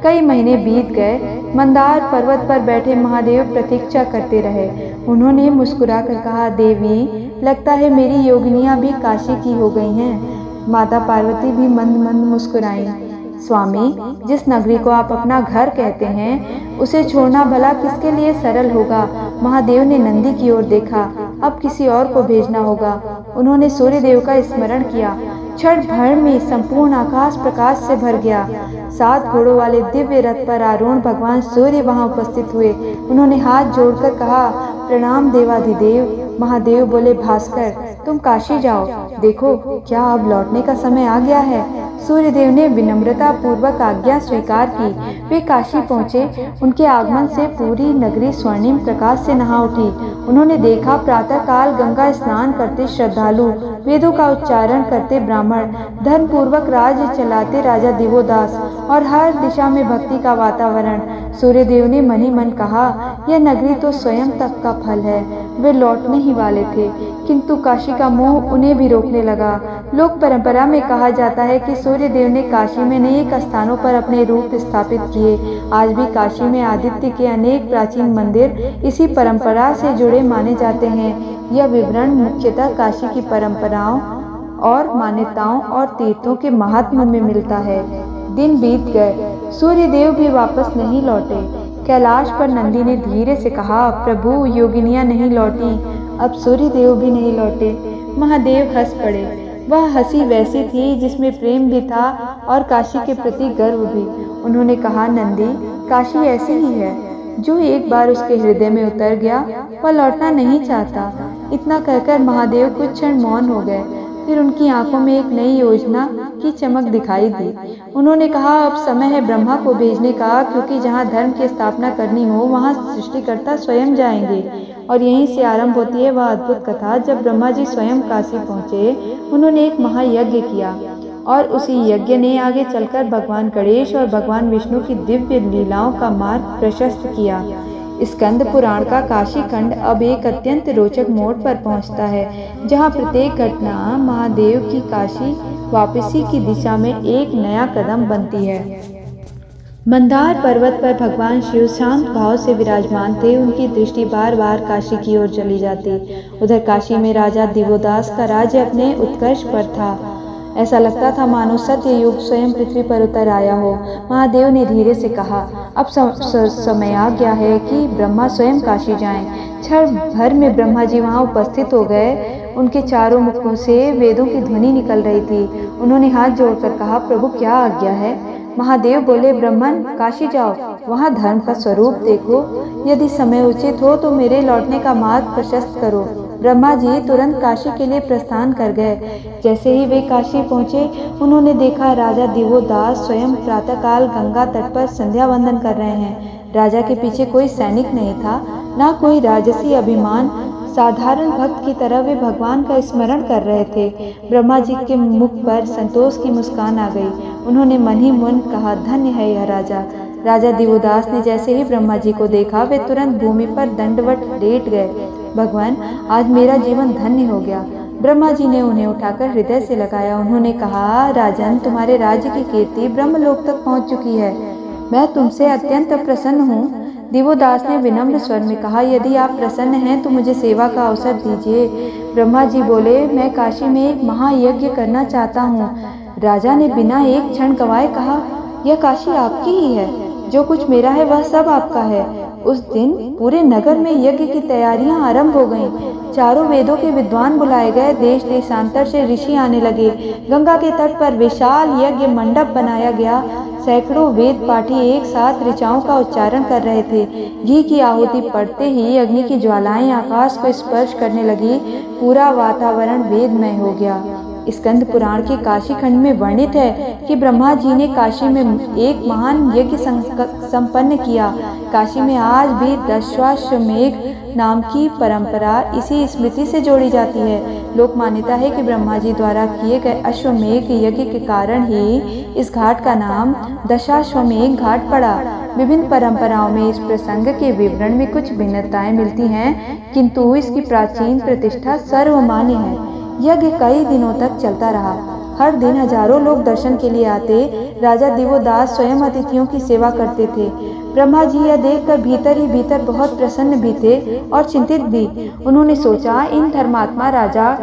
कई महीने बीत गए। मंदार पर्वत पर बैठे महादेव प्रतीक्षा करते रहे। उन्होंने मुस्कुराकर कहा, देवी, लगता है मेरी योगिनियां भी काशी की हो गई हैं। माता पार्वती भी मंद मंद मुस्कुराई। स्वामी, जिस नगरी को आप अपना घर कहते हैं, उसे छोड़ना भला किसके लिए सरल होगा? महादेव ने नंदी की ओर देखा। अब किसी और को भेजना होगा। उन्होंने सूर्यदेव का स्मरण किया। क्षण भर में संपूर्ण आकाश प्रकाश से भर गया। 7 घोड़ों वाले दिव्य रथ पर आरूढ़ भगवान सूर्य वहां उपस्थित हुए। उन्होंने हाथ जोड़कर कहा, प्रणाम देवाधिदेव। महादेव बोले, भास्कर, तुम काशी जाओ। देखो, क्या अब लौटने का समय आ गया है? सूर्यदेव ने विनम्रता पूर्वक आज्ञा स्वीकार की। वे काशी पहुँचे। उनके आगमन से पूरी नगरी स्वर्णिम प्रकाश से नहा उठी। उन्होंने देखा, प्रातः काल गंगा स्नान करते श्रद्धालु, वेदों का उच्चारण करते ब्राह्मण, धर्म पूर्वक राज्य चलाते राजा दिवोदास और हर दिशा में भक्ति का वातावरण। सूर्यदेव ने मन ही मन कहा, यह नगरी तो स्वयं तप का फल है। वे लौटने ही वाले थे, किंतु काशी का मोह उन्हें भी रोकने लगा। लोक परंपरा में कहा जाता है कि सूर्यदेव ने काशी में अनेक स्थानों पर अपने रूप स्थापित किए। आज भी काशी में आदित्य के अनेक प्राचीन मंदिर इसी परंपरा से जुड़े माने जाते हैं। यह विवरण मुख्यतः काशी की परंपराओं और मान्यताओं और तीर्थों के महात्म्य में मिलता है। दिन बीत गए। सूर्यदेव भी वापस नहीं लौटे। कैलाश पर नंदी ने धीरे से कहा, प्रभु, योगिनियां नहीं लौटी। अब सूर्यदेव भी नहीं लौटे। महादेव हंस पड़े। वह हंसी वैसी थी जिसमें प्रेम भी था और काशी के प्रति गर्व भी। उन्होंने कहा, नंदी, काशी ऐसी ही है। जो एक बार उसके हृदय में उतर गया, वह लौटना नहीं चाहता। इतना कहकर महादेव कुछ क्षण मौन हो गए। फिर उनकी आंखों में एक नई योजना की चमक दिखाई दी। उन्होंने कहा, अब समय है ब्रह्मा को भेजने का, क्योंकि जहाँ धर्म की स्थापना करनी हो वहाँ सृष्टिकर्ता स्वयं जाएंगे। और यहीं से आरंभ होती है वह अद्भुत कथा। जब ब्रह्मा जी स्वयं काशी पहुँचे, उन्होंने एक महायज्ञ किया और उसी यज्ञ ने आगे चलकर भगवान गणेश और भगवान विष्णु की दिव्य लीलाओं का मार्ग प्रशस्त किया। स्कंद पुराण का काशी खंड अब एक अत्यंत रोचक मोड़ पर पहुंचता है, जहां प्रत्येक घटना महादेव की काशी वापसी की दिशा में एक नया कदम बनती है। मंदार पर्वत पर भगवान शिव शांत भाव से विराजमान थे। उनकी दृष्टि बार बार काशी की ओर चली जाती। उधर काशी में राजा दिवोदास का राज्य अपने उत्कर्ष पर था। ऐसा लगता था मानो सत्य युग स्वयं पृथ्वी पर उतर आया हो। महादेव ने धीरे से कहा, अब समय आ गया है कि ब्रह्मा स्वयं काशी जाएं। क्षण भर में ब्रह्मा जी वहां उपस्थित हो गए। उनके चारों मुखों से वेदों की ध्वनि निकल रही थी। उन्होंने हाथ जोड़कर कहा, प्रभु, क्या आज्ञा है? महादेव बोले, ब्राह्मण, काशी जाओ, वहाँ धर्म का स्वरूप देखो। यदि समय उचित हो तो मेरे लौटने का मार्ग प्रशस्त करो। ब्रह्मा जी तुरंत काशी के लिए प्रस्थान कर गए। जैसे ही वे काशी पहुँचे, उन्होंने देखा राजा दिवोदास स्वयं प्रातःकाल गंगा तट पर संध्या वंदन कर रहे हैं। राजा के पीछे कोई सैनिक नहीं था, ना कोई राजसी अभिमान। साधारण भक्त की तरह वे भगवान का स्मरण कर रहे थे। ब्रह्मा जी के मुख पर संतोष की मुस्कान आ गई। उन्होंने मन ही मन कहा, धन्य है यह राजा। राजा दिवोदास ने जैसे ही ब्रह्मा जी को देखा, वे तुरंत भूमि पर दंडवत लेट गए। भगवान, आज मेरा जीवन धन्य हो गया। ब्रह्मा जी ने उन्हें उठाकर हृदय से लगाया। उन्होंने कहा, राजन, तुम्हारे राज्य की कीर्ति ब्रह्मलोक तक पहुंच चुकी है। मैं तुमसे अत्यंत प्रसन्न हूँ। दिवोदास ने विनम्र स्वर में कहा, यदि आप प्रसन्न हैं तो मुझे सेवा का अवसर दीजिए। ब्रह्मा जी बोले, मैं काशी में एक महायज्ञ करना चाहता हूँ। राजा ने बिना एक क्षण गवाए कहा, यह काशी आपकी ही है, जो कुछ मेरा है वह सब आपका है। उस दिन पूरे नगर में यज्ञ की तैयारियां आरंभ हो गईं। चारों वेदों के विद्वान बुलाए गए, देश देशांतर से ऋषि आने लगे। गंगा के तट पर विशाल यज्ञ मंडप बनाया गया। सैकड़ों वेद पाठी एक साथ ऋचाओं का उच्चारण कर रहे थे। घी की आहुति पड़ते ही अग्नि की ज्वालाएं आकाश को स्पर्श करने लगी। पूरा वातावरण वेदमय हो गया। स्कंद पुराण के काशी खंड में वर्णित है कि ब्रह्मा जी ने काशी में एक महान यज्ञ संपन्न किया। काशी में आज भी दशाश्वमेध नाम की परंपरा इसी स्मृति से जोड़ी जाती है। लोक मान्यता है कि ब्रह्मा जी द्वारा किए गए अश्वमेध यज्ञ के कारण ही इस घाट का नाम दशाश्वमेध घाट पड़ा। विभिन्न परंपराओं में इस प्रसंग के विवरण में कुछ भिन्नताएं मिलती हैं, किंतु इसकी प्राचीन प्रतिष्ठा सर्वमान्य है। यज्ञ कई दिनों तक चलता रहा। हर दिन हजारों लोग दर्शन के लिए आते। राजा दिवोदास स्वयं अतिथियों की सेवा करते थे। ब्रह्मा जी यह देखकर भीतर ही भीतर बहुत प्रसन्न भी थे और चिंतित भी। उन्होंने सोचा, इन धर्मात्मा राजा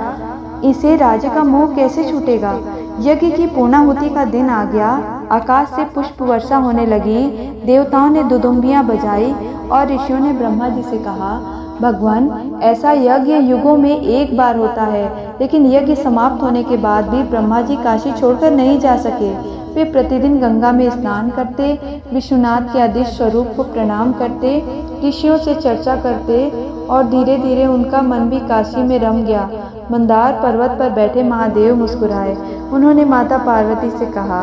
इसे राज्य का मोह कैसे छूटेगा। यज्ञ की पूर्णाहुति का दिन आ गया। आकाश से पुष्प वर्षा होने लगी। देवताओं ने दुदुम्बियां बजाई और ऋषियों ने ब्रह्मा जी से कहा, भगवान, ऐसा यज्ञ युगों में एक बार होता है, लेकिन यज्ञ समाप्त होने के बाद भी ब्रह्मा जी काशी छोड़कर नहीं जा सके। वे प्रतिदिन गंगा में स्नान करते, विश्वनाथ के अदृश्य स्वरूप को प्रणाम करते, ऋषियों से चर्चा करते और धीरे धीरे उनका मन भी काशी में रम गया। मंदार पर्वत पर बैठे महादेव मुस्कुराए। उन्होंने माता पार्वती से कहा,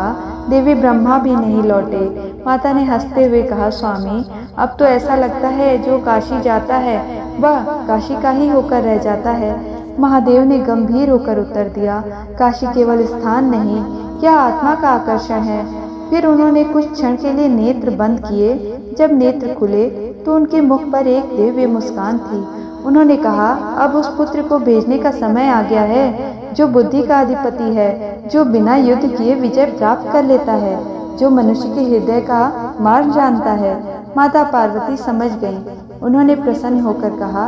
देवी ब्रह्मा भी नहीं लौटे। माता ने हंसते हुए कहा, स्वामी, अब तो ऐसा लगता है जो काशी जाता है वह काशी का ही होकर रह जाता है। महादेव ने गंभीर होकर उत्तर दिया, काशी केवल स्थान नहीं, क्या आत्मा का आकर्षण है। फिर उन्होंने कुछ क्षण के लिए नेत्र बंद किए। जब नेत्र खुले तो उनके मुख पर एक दिव्य मुस्कान थी। उन्होंने कहा, अब उस पुत्र को भेजने का समय आ गया है जो बुद्धि का अधिपति है, जो बिना युद्ध किए विजय प्राप्त कर लेता है, जो मनुष्य के हृदय का मार्ग जानता है। माता पार्वती समझ गईं। उन्होंने प्रसन्न होकर कहा,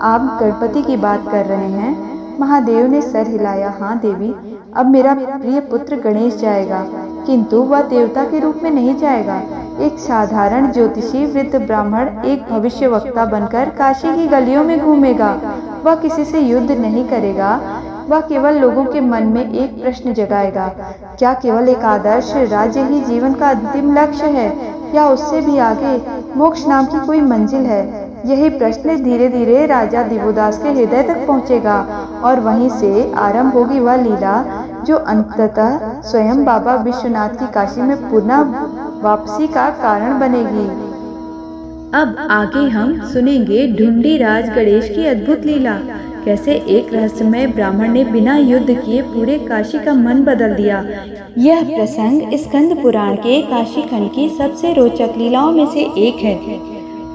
आप गणपति की बात कर रहे हैं। महादेव ने सर हिलाया, हाँ देवी, अब मेरा प्रिय पुत्र गणेश जाएगा, किंतु वह देवता के रूप में नहीं जाएगा। एक साधारण ज्योतिषी वृद्ध ब्राह्मण एक भविष्यवक्ता बनकर काशी की गलियों में घूमेगा। वह किसी से युद्ध नहीं करेगा। वह केवल लोगों के मन में एक प्रश्न जगाएगा, क्या केवल एक आदर्श राज्य ही जीवन का अंतिम लक्ष्य है, या उससे भी आगे मोक्ष नाम की कोई मंजिल है। यही प्रश्न धीरे धीरे राजा दिवोदास के हृदय तक पहुंचेगा और वहीं से आरंभ होगी वह लीला जो अंततः स्वयं बाबा विश्वनाथ की काशी में पुनः वापसी का कारण बनेगी। अब आगे हम सुनेंगे ढूंढीराज गणेश की अद्भुत लीला। कैसे एक रहस्यमय ब्राह्मण ने बिना युद्ध किए पूरे काशी का मन बदल दिया। यह प्रसंग स्कंद पुराण के काशी खंड की सबसे रोचक लीलाओं में से एक है।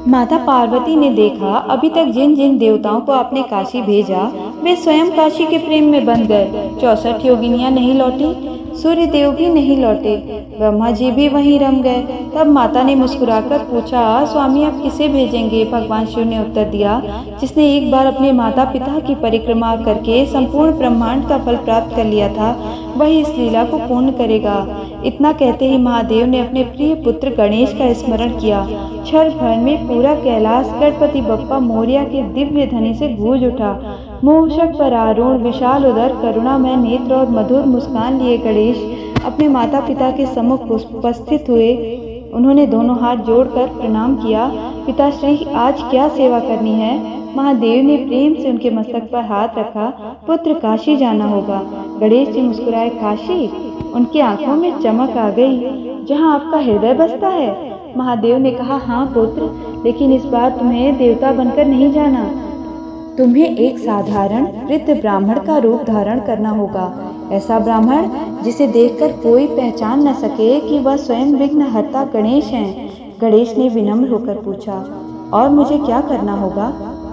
माता पार्वती ने देखा, अभी तक जिन जिन देवताओं को आपने काशी भेजा वे स्वयं काशी के प्रेम में बंध गए। 64 योगिनियां नहीं लौटी, सूर्य देव भी नहीं लौटे, ब्रह्मा जी भी वहीं रम गए। तब माता ने मुस्कुराकर पूछा, स्वामी आप किसे भेजेंगे। भगवान शिव ने उत्तर दिया, जिसने एक बार अपने माता पिता की परिक्रमा करके संपूर्ण ब्रह्मांड का फल प्राप्त कर लिया था, वही इस लीला को पूर्ण करेगा। इतना कहते ही महादेव ने अपने प्रिय पुत्र गणेश का स्मरण किया। क्षण भर में पूरा कैलाश गणपति बप्पा मोरिया के दिव्य ध्वनि से गूंज उठा। मूषक पर आरूढ़ विशाल उदर करुणामय नेत्र और मधुर मुस्कान लिए गणेश अपने माता पिता के सम्मुख उपस्थित हुए। उन्होंने दोनों हाथ जोड़कर प्रणाम किया। पिताश्री, आज क्या सेवा करनी है। महादेव ने प्रेम से उनके मस्तक पर हाथ रखा। पुत्र, काशी जाना होगा। गणेश जी मुस्कुराए, काशी। उनकी आंखों में चमक आ गई, जहां आपका हृदय बसता है। महादेव ने कहा, हाँ पुत्र, लेकिन इस बार तुम्हें देवता बनकर नहीं जाना। तुम्हें एक साधारण वृद्ध ब्राह्मण का रूप धारण करना होगा। ऐसा ब्राह्मण जिसे देखकर कोई पहचान न सके कि वह स्वयं विघ्नहर्ता गणेश हैं। गणेश ने विनम्र होकर पूछा, और मुझे क्या करना होगा।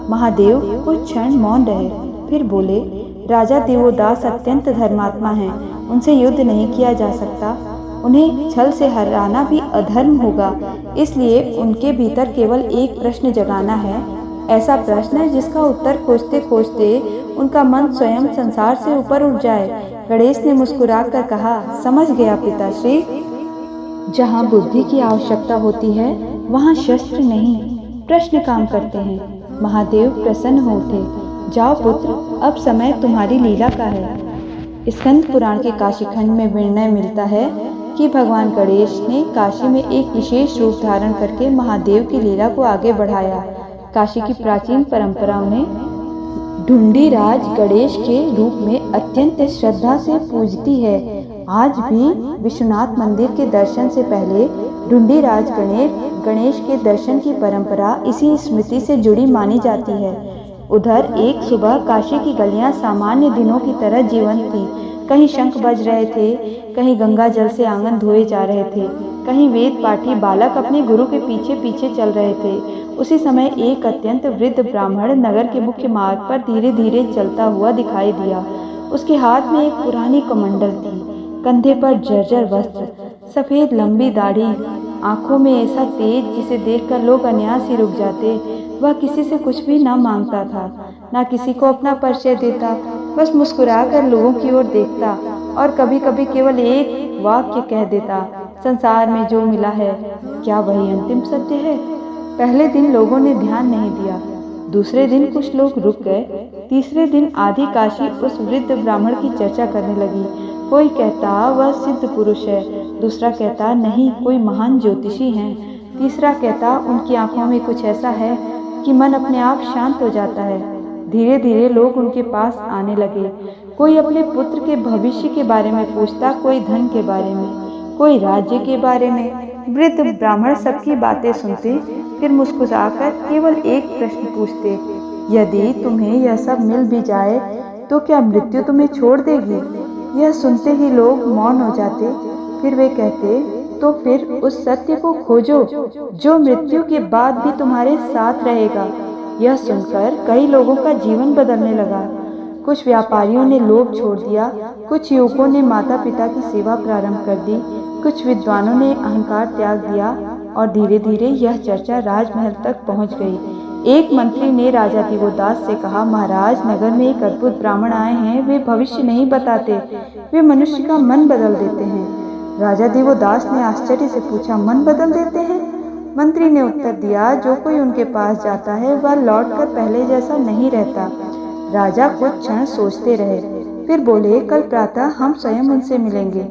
महादेव कुछ क्षण मौन रहे, फिर बोले, राजा दिवोदास अत्यंत धर्मात्मा हैं, उनसे युद्ध नहीं किया जा सकता। उन्हें छल से हराना भी अधर्म होगा, इसलिए उनके भीतर केवल एक प्रश्न जगाना है, ऐसा प्रश्न जिसका उत्तर खोजते खोजते उनका मन स्वयं संसार से ऊपर उठ जाए। गणेश ने मुस्कुराकर कहा, समझ गया पिताश्री। जहाँ बुद्धि की आवश्यकता होती है वहाँ शस्त्र नहीं, प्रश्न काम करते हैं। महादेव प्रसन्न हो उठे। जाओ पुत्र, अब समय तुम्हारी लीला का है। स्कंद पुराण के काशीखंड में निर्णय मिलता है कि भगवान गणेश ने काशी में एक विशेष रूप धारण करके महादेव की लीला को आगे बढ़ाया। काशी की प्राचीन परंपराओं ने ढूंढीराज गणेश के रूप में अत्यंत श्रद्धा से पूजती है। आज भी विश्वनाथ मंदिर के दर्शन से पहले ढूंढीराज गणेश के दर्शन की परंपरा इसी स्मृति से जुड़ी मानी जाती है। उधर एक सुबह काशी की गलियां सामान्य दिनों की तरह जीवंत थी। कहीं शंख बज रहे थे, कहीं गंगा जल से आंगन धोए जा रहे थे, कहीं वेद पाठी बालक अपने गुरु के पीछे पीछे चल रहे थे। उसी समय एक अत्यंत वृद्ध ब्राह्मण नगर के मुख्य मार्ग पर धीरे धीरे चलता हुआ दिखाई दिया। उसके हाथ में एक पुरानी कमंडल थी, कंधे पर जर्जर वस्त्र, सफेद लंबी दाढ़ी, आंखों में ऐसा तेज जिसे देखकर लोग अनायास ही रुक जाते। वह किसी से कुछ भी ना मांगता था, ना किसी को अपना परिचय देता, बस मुस्कुराकर लोगों की ओर देखता और कभी कभी केवल एक वाक्य कह देता, संसार में जो मिला है क्या वही अंतिम सत्य है। पहले दिन लोगों ने ध्यान नहीं दिया, दूसरे दिन कुछ लोग रुक गए, तीसरे दिन आधी काशी उस वृद्ध ब्राह्मण की चर्चा करने लगी। कोई कहता वह सिद्ध पुरुष है, दूसरा कहता नहीं कोई महान ज्योतिषी हैं, तीसरा कहता उनकी आंखों में कुछ ऐसा है कि मन अपने आप शांत हो जाता है। धीरे धीरे लोग उनके पास आने लगे। कोई अपने पुत्र के भविष्य के बारे में पूछता, कोई धन के बारे में, कोई राज्य के बारे में। वृद्ध ब्राह्मण सबकी बातें सुनते, फिर मुस्कुराकर केवल एक प्रश्न पूछते, यदि तुम्हें यह सब मिल भी जाए तो क्या मृत्यु तुम्हें छोड़ देगी? यह सुनते ही लोग मौन हो जाते। फिर वे कहते, तो फिर उस सत्य को खोजो जो मृत्यु के बाद भी तुम्हारे साथ रहेगा। यह सुनकर कई लोगों का जीवन बदलने लगा। कुछ व्यापारियों ने लोभ छोड़ दिया, कुछ युवकों ने माता पिता की सेवा प्रारंभ कर दी, कुछ विद्वानों ने अहंकार त्याग दिया और धीरे धीरे यह चर्चा राजमहल तक पहुंच गई। एक मंत्री ने राजा दिवोदास से कहा, महाराज, नगर में एक अद्भुत ब्राह्मण आए हैं। वे भविष्य नहीं बताते, वे मनुष्य का मन बदल देते हैं। राजा दिवोदास ने आश्चर्य से पूछा, मन बदल देते हैं? मंत्री ने उत्तर दिया, जो कोई उनके पास जाता है वह लौटकर पहले जैसा नहीं रहता। राजा कुछ क्षण सोचते रहे, फिर बोले, कल प्रातः हम स्वयं उनसे मिलेंगे।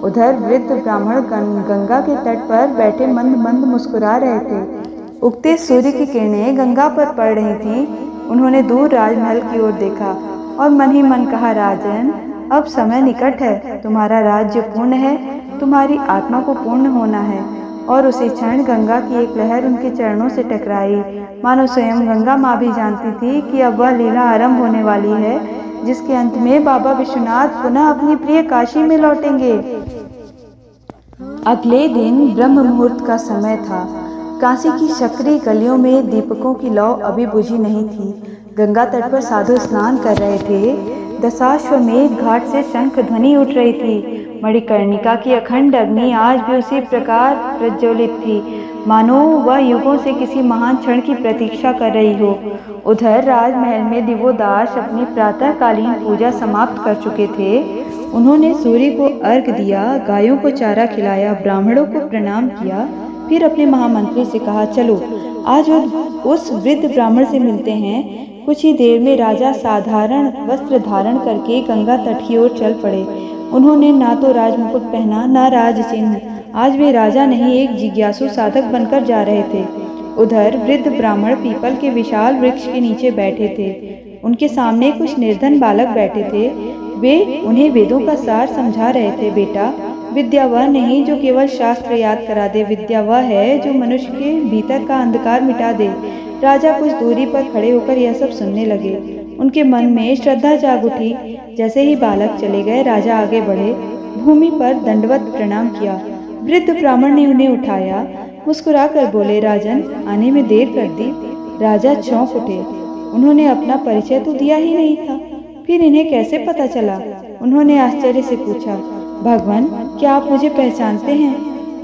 उधर वृद्ध ब्राह्मण गंगा के तट पर बैठे मंद मंद मुस्कुरा रहे थे। उगते सूर्य की किरणें गंगा पर पड़ रही थीं। उन्होंने दूर राजमहल की ओर देखा और मन ही मन कहा, राजन, अब समय निकट है, तुम्हारा राज्य पूर्ण है, तुम्हारी आत्मा को पूर्ण होना है। और उसी क्षण गंगा की एक लहर उनके चरणों से टकराई, मानो स्वयं गंगा माँ भी जानती थी कि अब वह लीला आरंभ होने वाली है, जिसके अंत में बाबा विश्वनाथ पुनः अपनी प्रिय काशी में लौटेंगे। अगले दिन ब्रह्म मुहूर्त का समय था। काशी की सकरी गलियों में दीपकों की लौ अभी बुझी नहीं थी। गंगा तट पर साधु स्नान कर रहे थे। दशाश्वमेध घाट से शंख ध्वनि उठ रही थी। मणिकर्णिका की अखंड अग्नि आज भी उसी प्रकार प्रज्वलित थी, मानो वह युगों से किसी महान क्षण की प्रतीक्षा कर रही हो। उधर राजमहल में दिवोदास अपनी प्रातःकालीन पूजा समाप्त कर चुके थे। उन्होंने सूर्य को अर्घ दिया, गायों को चारा खिलाया, ब्राह्मणों को प्रणाम किया, फिर अपने महामंत्री से कहा, चलो आज उस वृद्ध ब्राह्मण से मिलते हैं। कुछ ही देर में राजा साधारण वस्त्र धारण करके गंगा तट की ओर चल पड़े। उन्होंने ना तो राजमुकुट पहना, ना राज चिन्ह। आज वे राजा नहीं, एक जिज्ञासु साधक बनकर जा रहे थे। उधर वृद्ध ब्राह्मण पीपल के विशाल वृक्ष के नीचे बैठे थे। उनके सामने कुछ निर्धन बालक बैठे थे। वे उन्हें वेदों का सार समझा रहे थे। बेटा, विद्या वह नहीं जो केवल शास्त्र याद करा दे, विद्या वह है जो मनुष्य के भीतर का अंधकार मिटा दे। राजा कुछ दूरी पर खड़े होकर यह सब सुनने लगे। उनके मन में श्रद्धा जाग उठी। जैसे ही बालक चले गए, राजा आगे बढ़े, भूमि पर दंडवत प्रणाम किया। वृद्ध ब्राह्मण ने उन्हें उठाया, मुस्कुराकर बोले, राजन, आने में देर कर दी। राजा चौंक उठे। उन्होंने अपना परिचय तो दिया ही नहीं था। फिर इन्हें कैसे पता चला? उन्होंने आश्चर्य से पूछा, भगवान, क्या आप मुझे पहचानते हैं?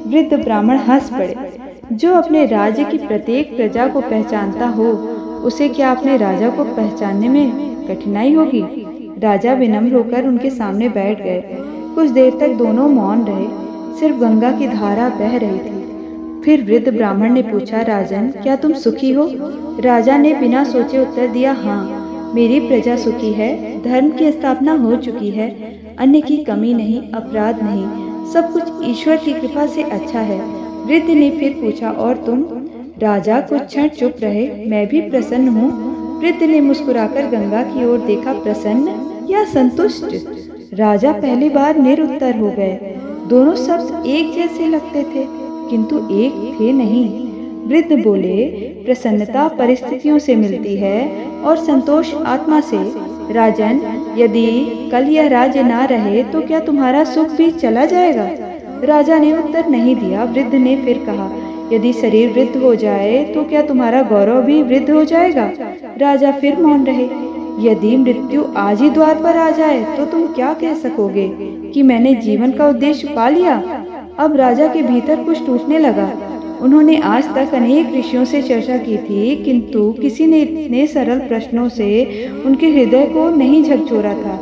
वृद्ध ब्राह्मण हंस पड़े। जो अपने राज्य की प्रत्येक प्रजा को पहचानता हो, उसे क्या अपने राजा को पहचानने में कठिनाई होगी? राजा विनम्र होकर उनके सामने बैठ गए। कुछ देर तक दोनों मौन रहे, सिर्फ गंगा की धारा बह रही थी। फिर वृद्ध ब्राह्मण ने पूछा, राजन, क्या तुम सुखी हो? राजा ने बिना सोचे उत्तर दिया, हाँ, मेरी प्रजा सुखी है, धर्म की स्थापना हो चुकी है, अन्न की कमी नहीं, अपराध नहीं, सब कुछ ईश्वर की कृपा से अच्छा है। वृद्ध ने फिर पूछा, और तुम? राजा कुछ क्षण चुप रहे। मैं भी प्रसन्न हूँ। वृद्ध ने मुस्कुराकर गंगा की ओर देखा। प्रसन्न या संतुष्ट? राजा पहली बार निरुत्तर हो गए। दोनों शब्द एक जैसे लगते थे, किंतु एक थे नहीं। वृद्ध बोले, प्रसन्नता परिस्थितियों से मिलती है और संतोष आत्मा से। राजन, यदि कल यह राज्य ना रहे तो क्या तुम्हारा सुख भी चला जाएगा? राजा ने उत्तर नहीं दिया। वृद्ध ने फिर कहा, यदि शरीर वृद्ध हो जाए तो क्या तुम्हारा गौरव भी वृद्ध हो जाएगा? राजा फिर मौन रहे। यदि मृत्यु आज ही द्वार पर आ जाए तो तुम क्या कह सकोगे कि मैंने जीवन का उद्देश्य पा लिया? अब राजा के भीतर कुछ टूटने लगा। उन्होंने आज तक अनेक ऋषियों से चर्चा की थी, किंतु किसी ने इतने सरल प्रश्नों से उनके हृदय को नहीं झकझोरा था।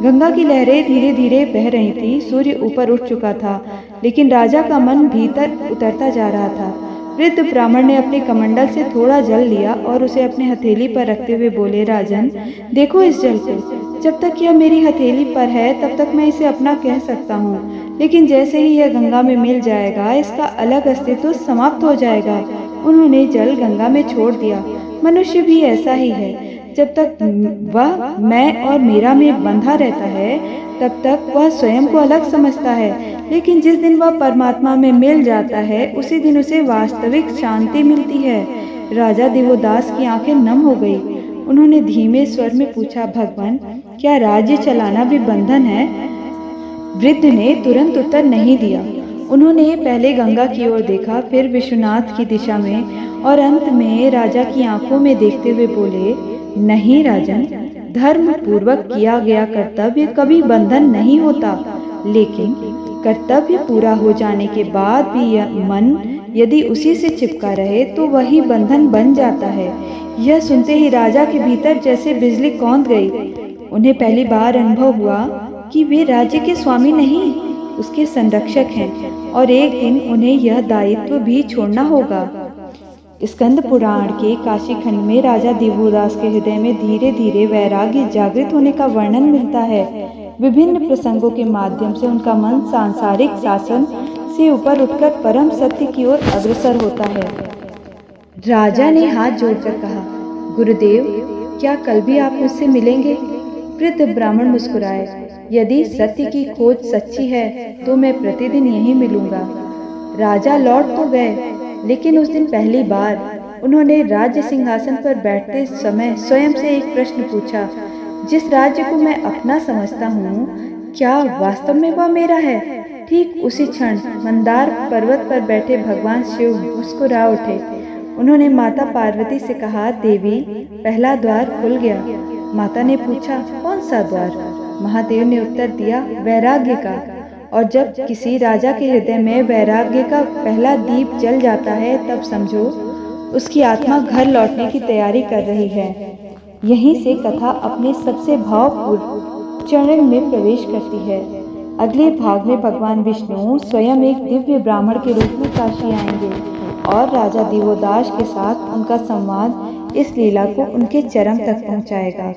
गंगा की लहरें धीरे धीरे बह रही थी, सूर्य ऊपर उठ चुका था, लेकिन राजा का मन भीतर उतरता जा रहा था। वृद्ध ब्राह्मण ने अपने कमंडल से थोड़ा जल लिया और उसे अपने हथेली पर रखते हुए बोले, राजन, देखो इस जल को। जब तक यह मेरी हथेली पर है तब तक मैं इसे अपना कह सकता हूँ, लेकिन जैसे ही यह गंगा में मिल जाएगा, इसका अलग अस्तित्व समाप्त हो जाएगा। उन्होंने जल गंगा में छोड़ दिया। मनुष्य भी ऐसा ही है। जब तक वह मैं और मेरा में बंधा रहता है, तब तक वह स्वयं को अलग समझता है, लेकिन जिस दिन वह परमात्मा में मिल जाता है, उसी दिन उसे वास्तविक शांति मिलती है। राजा दिवोदास की आंखें नम हो गई। उन्होंने धीमे स्वर में पूछा, भगवान, क्या राज्य चलाना भी बंधन है? वृद्ध ने तुरंत उत्तर नहीं दिया। उन्होंने पहले गंगा की ओर देखा, फिर विश्वनाथ की दिशा में, और अंत में राजा की आंखों में देखते हुए बोले, नहीं राजन, धर्म पूर्वक किया गया कर्तव्य कभी बंधन नहीं होता, लेकिन कर्तव्य पूरा हो जाने के बाद भी यह मन यदि उसी से चिपका रहे तो वही बंधन बन जाता है। यह सुनते ही राजा के भीतर जैसे बिजली कौंध गई। उन्हें पहली बार अनुभव हुआ कि वे राज्य के स्वामी नहीं, उसके संरक्षक हैं, और एक दिन उन्हें यह दायित्व भी छोड़ना होगा। स्कंद पुराण के काशी खंड में राजा दिवोदास के हृदय में धीरे धीरे वैराग्य जागृत होने का वर्णन मिलता है। विभिन्न प्रसंगों के माध्यम से उनका मन सांसारिक शासन से ऊपर उठकर परम सत्य की ओर अग्रसर होता है। राजा ने हाथ जोड़कर कहा, गुरुदेव, क्या कल भी आप मुझसे मिलेंगे? वृद्ध ब्राह्मण मुस्कुराए, यदि सत्य की खोज सच्ची है तो मैं प्रतिदिन यहीं मिलूंगा। राजा लौट तो गए, लेकिन उस दिन पहली बार उन्होंने राज्य सिंहासन पर बैठते समय स्वयं से एक प्रश्न पूछा, जिस राज्य को मैं अपना समझता हूँ, क्या वास्तव में वह मेरा है? ठीक उसी क्षण मंदार पर्वत पर बैठे भगवान शिव मुस्कुरा उठे। उन्होंने माता पार्वती से कहा, देवी, पहला द्वार खुल गया। माता ने पूछा, कौन सा द्वार? महादेव ने उत्तर दिया, वैराग्य का। और जब किसी राजा के हृदय में वैराग्य का पहला दीप जल जाता है, तब समझो उसकी आत्मा घर लौटने की तैयारी कर रही है। यहीं से कथा अपने सबसे भावपूर्ण चरण में प्रवेश करती है। अगले भाग में भगवान विष्णु स्वयं एक दिव्य ब्राह्मण के रूप में काशी आएंगे और राजा दिवोदास के साथ उनका संवाद इस लीला को उनके चरम तक पहुंचाएगा।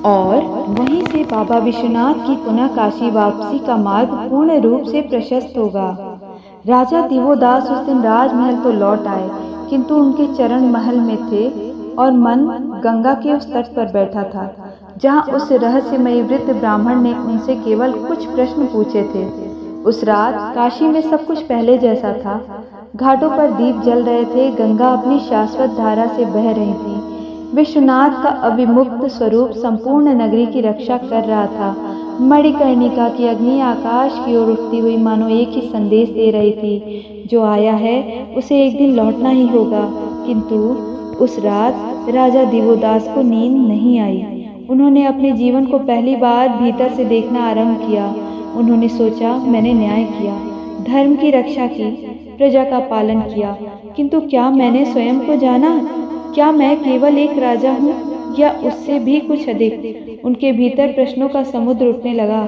और वहीं से बाबा विश्वनाथ की पुनः काशी वापसी का मार्ग पूर्ण रूप से प्रशस्त होगा। राजा दिवोदास उस दिन राजमहल तो लौट आए, किंतु उनके चरण महल में थे और मन गंगा के उस तट पर बैठा था, जहां उस रहस्यमयी वृद्ध ब्राह्मण ने उनसे केवल कुछ प्रश्न पूछे थे। उस रात काशी में सब कुछ पहले जैसा था। घाटों पर दीप जल रहे थे, गंगा अपनी शाश्वत धारा से बह रही थी। विश्वनाथ का अविमुक्त स्वरूप संपूर्ण नगरी की रक्षा कर रहा था। मणिकर्णिका की अग्नि आकाश की ओर उठती हुई मानो एक ही संदेश दे रही थी, जो आया है उसे एक दिन लौटना ही होगा। किंतु उस रात राजा दिवोदास को नींद नहीं आई। उन्होंने अपने जीवन को पहली बार भीतर से देखना आरंभ किया। उन्होंने सोचा, मैंने न्याय किया, धर्म की रक्षा की, प्रजा का पालन किया, किंतु क्या मैंने स्वयं को जाना? क्या मैं केवल एक राजा हूँ या उससे भी कुछ अधिक? उनके भीतर प्रश्नों का समुद्र उठने लगा।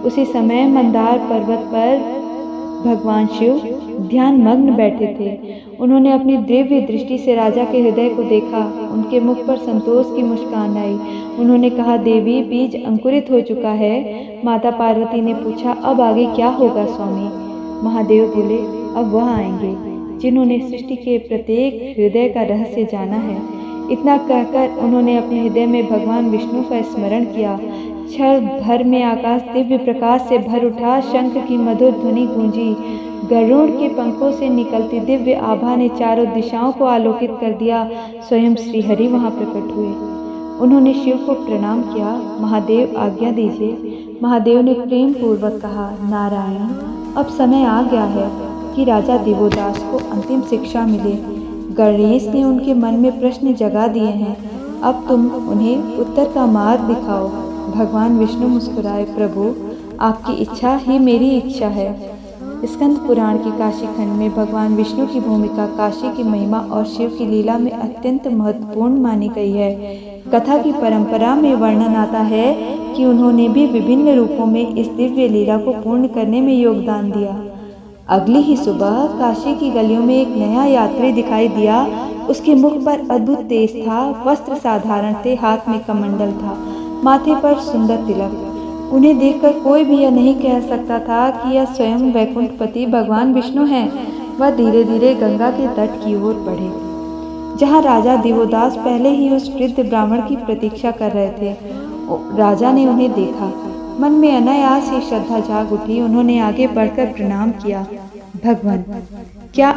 उसी समय मंदार पर्वत पर भगवान शिव ध्यान मग्न बैठे थे। उन्होंने अपनी दिव्य दृष्टि से राजा के हृदय को देखा। उनके मुख पर संतोष की मुस्कान आई। उन्होंने कहा, देवी, बीज अंकुरित हो चुका है। माता पार्वती ने पूछा, अब आगे क्या होगा स्वामी? महादेव बोले, अब वह आएंगे जिन्होंने सृष्टि के प्रत्येक हृदय का रहस्य जाना है। इतना कहकर उन्होंने अपने हृदय में भगवान विष्णु का स्मरण किया। क्षण भर में आकाश दिव्य प्रकाश से भर उठा। शंख की मधुर ध्वनि गूंजी। गरुड़ के पंखों से निकलती दिव्य आभा ने चारों दिशाओं को आलोकित कर दिया। स्वयं श्रीहरि वहां प्रकट हुए। उन्होंने शिव को प्रणाम किया। महादेव, आज्ञा दीजिए। महादेव ने प्रेम पूर्वक कहा, नारायण, अब समय आ गया है कि राजा दिवोदास को अंतिम शिक्षा मिले। गणेश ने उनके मन में प्रश्न जगा दिए हैं, अब तुम उन्हें उत्तर का मार्ग दिखाओ। भगवान विष्णु मुस्कुराए, प्रभु, आपकी इच्छा ही मेरी इच्छा है। स्कंद पुराण के काशी खंड में भगवान विष्णु की भूमिका काशी की महिमा और शिव की लीला में अत्यंत महत्वपूर्ण मानी गई है। कथा की परंपरा में वर्णन आता है कि उन्होंने भी विभिन्न रूपों में इस दिव्य लीला को पूर्ण करने में योगदान दिया। अगली ही सुबह काशी की गलियों में एक नया यात्री दिखाई दिया। उसके मुख पर अद्भुत तेज था, वस्त्र साधारण थे, हाथ में कमंडल था, माथे पर सुंदर तिलक। उन्हें देखकर कोई भी यह नहीं कह सकता था कि यह स्वयं वैकुंठपति भगवान विष्णु हैं। वह धीरे धीरे गंगा के तट की ओर बढ़े, जहाँ राजा दिवोदास पहले ही उस वृद्ध ब्राह्मण की प्रतीक्षा कर रहे थे। राजा ने उन्हें देखा। मन में अनायास ही श्रद्धा जाग उठी। उन्होंने आगे बढ़कर प्रणाम किया। भगवान, क्या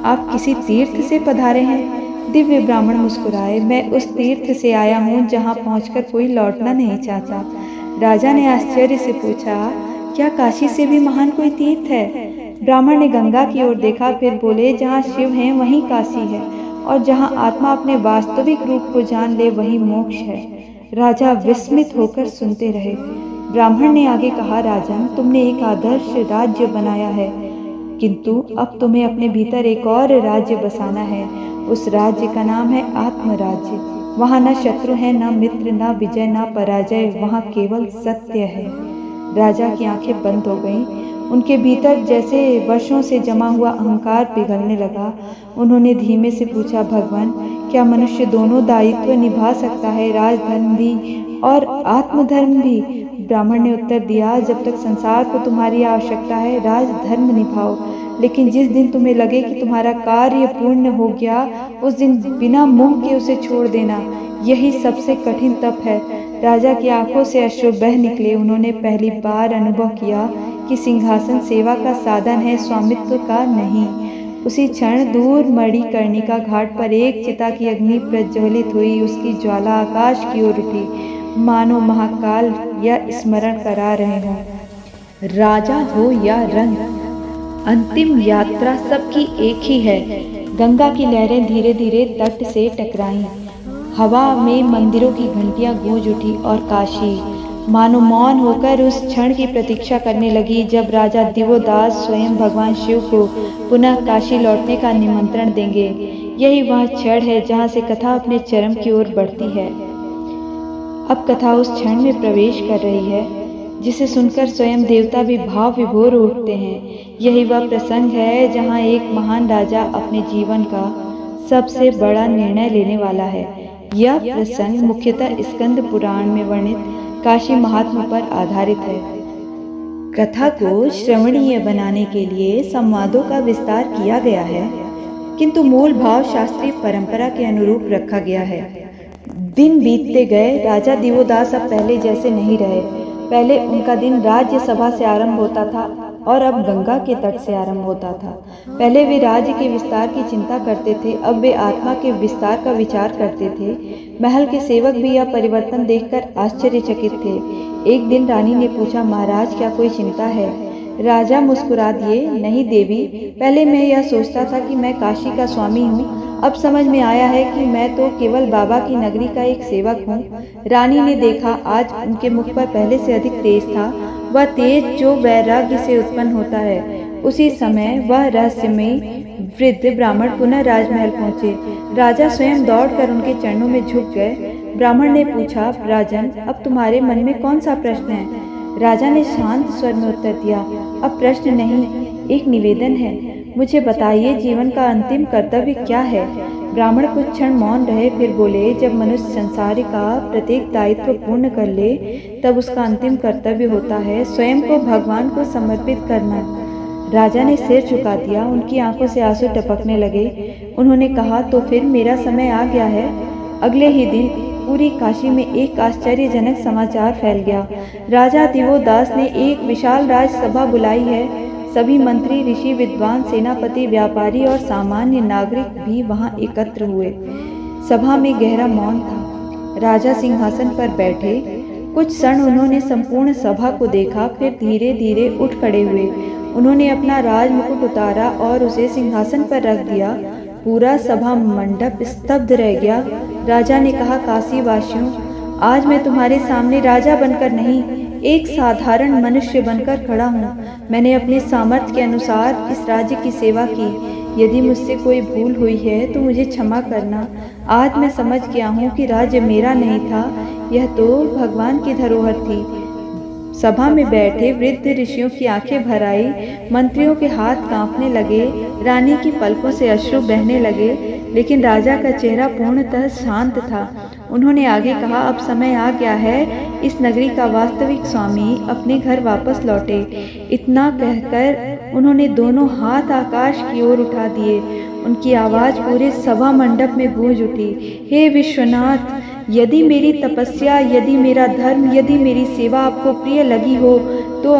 आप किसी तीर्थ से पधारे हैं? दिव्य ब्राह्मण मुस्कुराए, मैं उस तीर्थ से आया हूँ जहाँ पहुँचकर कोई लौटना नहीं चाहता। राजा ने आश्चर्य से पूछा, क्या काशी से भी महान कोई तीर्थ है? ब्राह्मण ने गंगा की ओर देखा, फिर बोले, जहाँ शिव हैं वहीं काशी है, और जहाँ आत्मा अपने वास्तविक रूप को जान ले वहीं मोक्ष है। राजा विस्मित होकर सुनते रहे। ब्राह्मण ने आगे कहा, राजन, तुमने एक आदर्श राज्य बनाया है, किंतु अब तुम्हें अपने भीतर एक और राज्य बसाना है। उस राज्य का नाम है आत्मराज्य। वहाँ न शत्रु है, न मित्र, न विजय, न पराजय, वहाँ केवल सत्य है। राजा की आंखें बंद हो गईं। उनके भीतर जैसे वर्षों से जमा हुआ अहंकार पिघलने लगा। उन्होंने धीमे से पूछा, भगवान, क्या मनुष्य दोनों दायित्व निभा सकता है, राजधर्म भी और आत्मधर्म भी? ब्राह्मण ने उत्तर दिया, जब तक संसार को तुम्हारी आवश्यकता है, राजधर्म निभाओ, लेकिन जिस दिन तुम्हें लगे कि तुम्हारा कार्य पूर्ण हो गया, उस दिन बिना मुंह के उसे छोड़ देना। यही सबसे कठिन तप है। राजा की आंखों से अश्रु बह निकले। उन्होंने पहली बार अनुभव किया कि सिंहासन सेवा का साधन है, स्वामित्व का नहीं। उसी क्षण दूर मणिकर्णिका घाट पर एक चिता की अग्नि प्रज्वलित हुई। उसकी ज्वाला आकाश की ओर उठी, मानो महाकाल यह स्मरण करा रहे हों, राजा हो या रंक, अंतिम यात्रा सबकी एक ही है। गंगा की लहरें धीरे धीरे तट से टकराईं। हवा में मंदिरों की घंटियां गूंज उठी और काशी मानो मौन होकर उस क्षण की प्रतीक्षा करने लगी जब राजा दिवोदास स्वयं भगवान शिव को पुनः काशी लौटने का निमंत्रण देंगे। यही वह क्षण है जहाँ से कथा अपने चरम की ओर बढ़ती है। अब कथा उस क्षण में प्रवेश कर रही है जिसे सुनकर स्वयं देवता भी भाव विभोर उठते हैं। यही वह प्रसंग है जहाँ एक महान राजा अपने जीवन का सबसे बड़ा निर्णय लेने वाला है। यह प्रसंग मुख्यतः स्कंद पुराण में वर्णित काशी महात्म्य पर आधारित है। कथा को श्रवणीय बनाने के लिए संवादों का विस्तार किया गया है, किंतु मूल भाव शास्त्रीय परंपरा के अनुरूप रखा गया है। दिन बीतते गए। राजा दिवोदास अब पहले जैसे नहीं रहे। पहले उनका दिन राज्य सभा से आरंभ होता था और अब गंगा के तट से आरंभ होता था। पहले वे राज्य के विस्तार की चिंता करते थे, अब वे आत्मा के विस्तार का विचार करते थे। महल के सेवक भी यह परिवर्तन देखकर आश्चर्यचकित थे। एक दिन रानी ने पूछा, महाराज, क्या कोई चिंता है? राजा मुस्कुरा दिए, नहीं देवी, पहले मैं यह सोचता था कि मैं काशी का स्वामी हूँ, अब समझ में आया है कि मैं तो केवल बाबा की नगरी का एक सेवक हूँ। रानी ने देखा आज उनके मुख पर पहले से अधिक तेज था, वह तेज जो वैराग्य से उत्पन्न होता है। उसी समय वह रहस्यमयी वृद्ध ब्राह्मण पुनः राजमहल पहुँचे। राजा स्वयं दौड़कर उनके चरणों में झुक गए। ब्राह्मण ने पूछा, राजन, अब तुम्हारे मन में कौन सा प्रश्न है? राजा ने शांत स्वर में उत्तर दिया, अब प्रश्न नहीं, एक निवेदन है। मुझे बताइए, जीवन का अंतिम कर्तव्य क्या है? ब्राह्मण कुछ क्षण मौन रहे, फिर बोले, जब मनुष्य संसार का प्रत्येक दायित्व पूर्ण कर ले, तब उसका अंतिम कर्तव्य होता है स्वयं को भगवान को समर्पित करना। राजा ने सिर झुका दिया, उनकी आंखों से आंसू टपकने लगे। उन्होंने कहा, तो फिर मेरा समय आ गया है। अगले ही दिन पूरी काशी में एक आश्चर्यजनक समाचार फैल गया। राजा दिवोदास ने एक विशाल राजसभा बुलाई है। सभी मंत्री, ऋषि, विद्वान, सेनापति, व्यापारी और सामान्य नागरिक भी वहां एकत्र हुए। सभा में गहरा मौन था। राजा सिंहासन पर बैठे। कुछ क्षण उन्होंने संपूर्ण सभा को देखा, फिर धीरे धीरे उठ खड़े हुए। उन्होंने अपना राजमुकुट उतारा और उसे सिंहासन पर रख दिया। पूरा सभा मंडप स्तब्ध रह गया। राजा ने कहा, काशी वासियों, आज मैं तुम्हारे सामने राजा बनकर नहीं, एक साधारण मनुष्य बनकर खड़ा हूँ। मैंने अपने सामर्थ्य के अनुसार इस राज्य की सेवा की। यदि मुझसे कोई भूल हुई है तो मुझे क्षमा करना। आज मैं समझ गया हूँ कि राज्य मेरा नहीं था, यह तो भगवान की धरोहर थी। सभा में बैठे वृद्ध ऋषियों की आंखें भर आई, मंत्रियों के हाथ कांपने लगे, रानी की पलकों से अश्रु बहने लगे, लेकिन राजा का चेहरा पूर्णतः शांत था। उन्होंने आगे कहा, अब समय आ गया है, इस नगरी का वास्तविक स्वामी अपने घर वापस लौटे। इतना कहकर उन्होंने दोनों हाथ आकाश की ओर उठा दिए। उनकी आवाज पूरे सभा मंडप में गूंज उठी, हे विश्वनाथ, यदि मेरी तपस्या, यदि मेरा धर्म, यदि मेरी सेवा आपको प्रिय लगी हो तो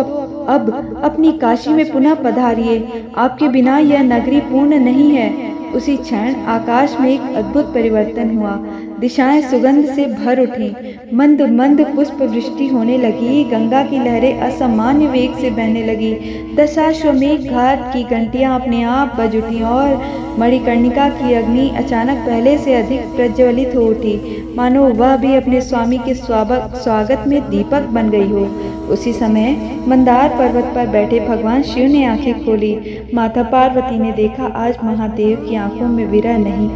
अब अपनी काशी में पुनः पधारिए। आपके बिना यह नगरी पूर्ण नहीं है। उसी क्षण आकाश में एक अद्भुत परिवर्तन हुआ। दिशाएं सुगंध से भर उठी, मंद मंद पुष्प वृष्टि होने लगी, गंगा की लहरें असामान्य वेग से बहने लगी, दशाश्वमेध घाट की घंटियां अपने आप बज उठी और मणिकर्णिका की अग्नि अचानक पहले से अधिक प्रज्वलित हो उठी, मानो वह भी अपने स्वामी के स्वागत में दीपक बन गई हो। उसी समय मंदार पर्वत पर बैठे भगवान शिव ने आंखें खोली। माता पार्वती ने देखा, आज महादेव की आंखों में विरह नहीं,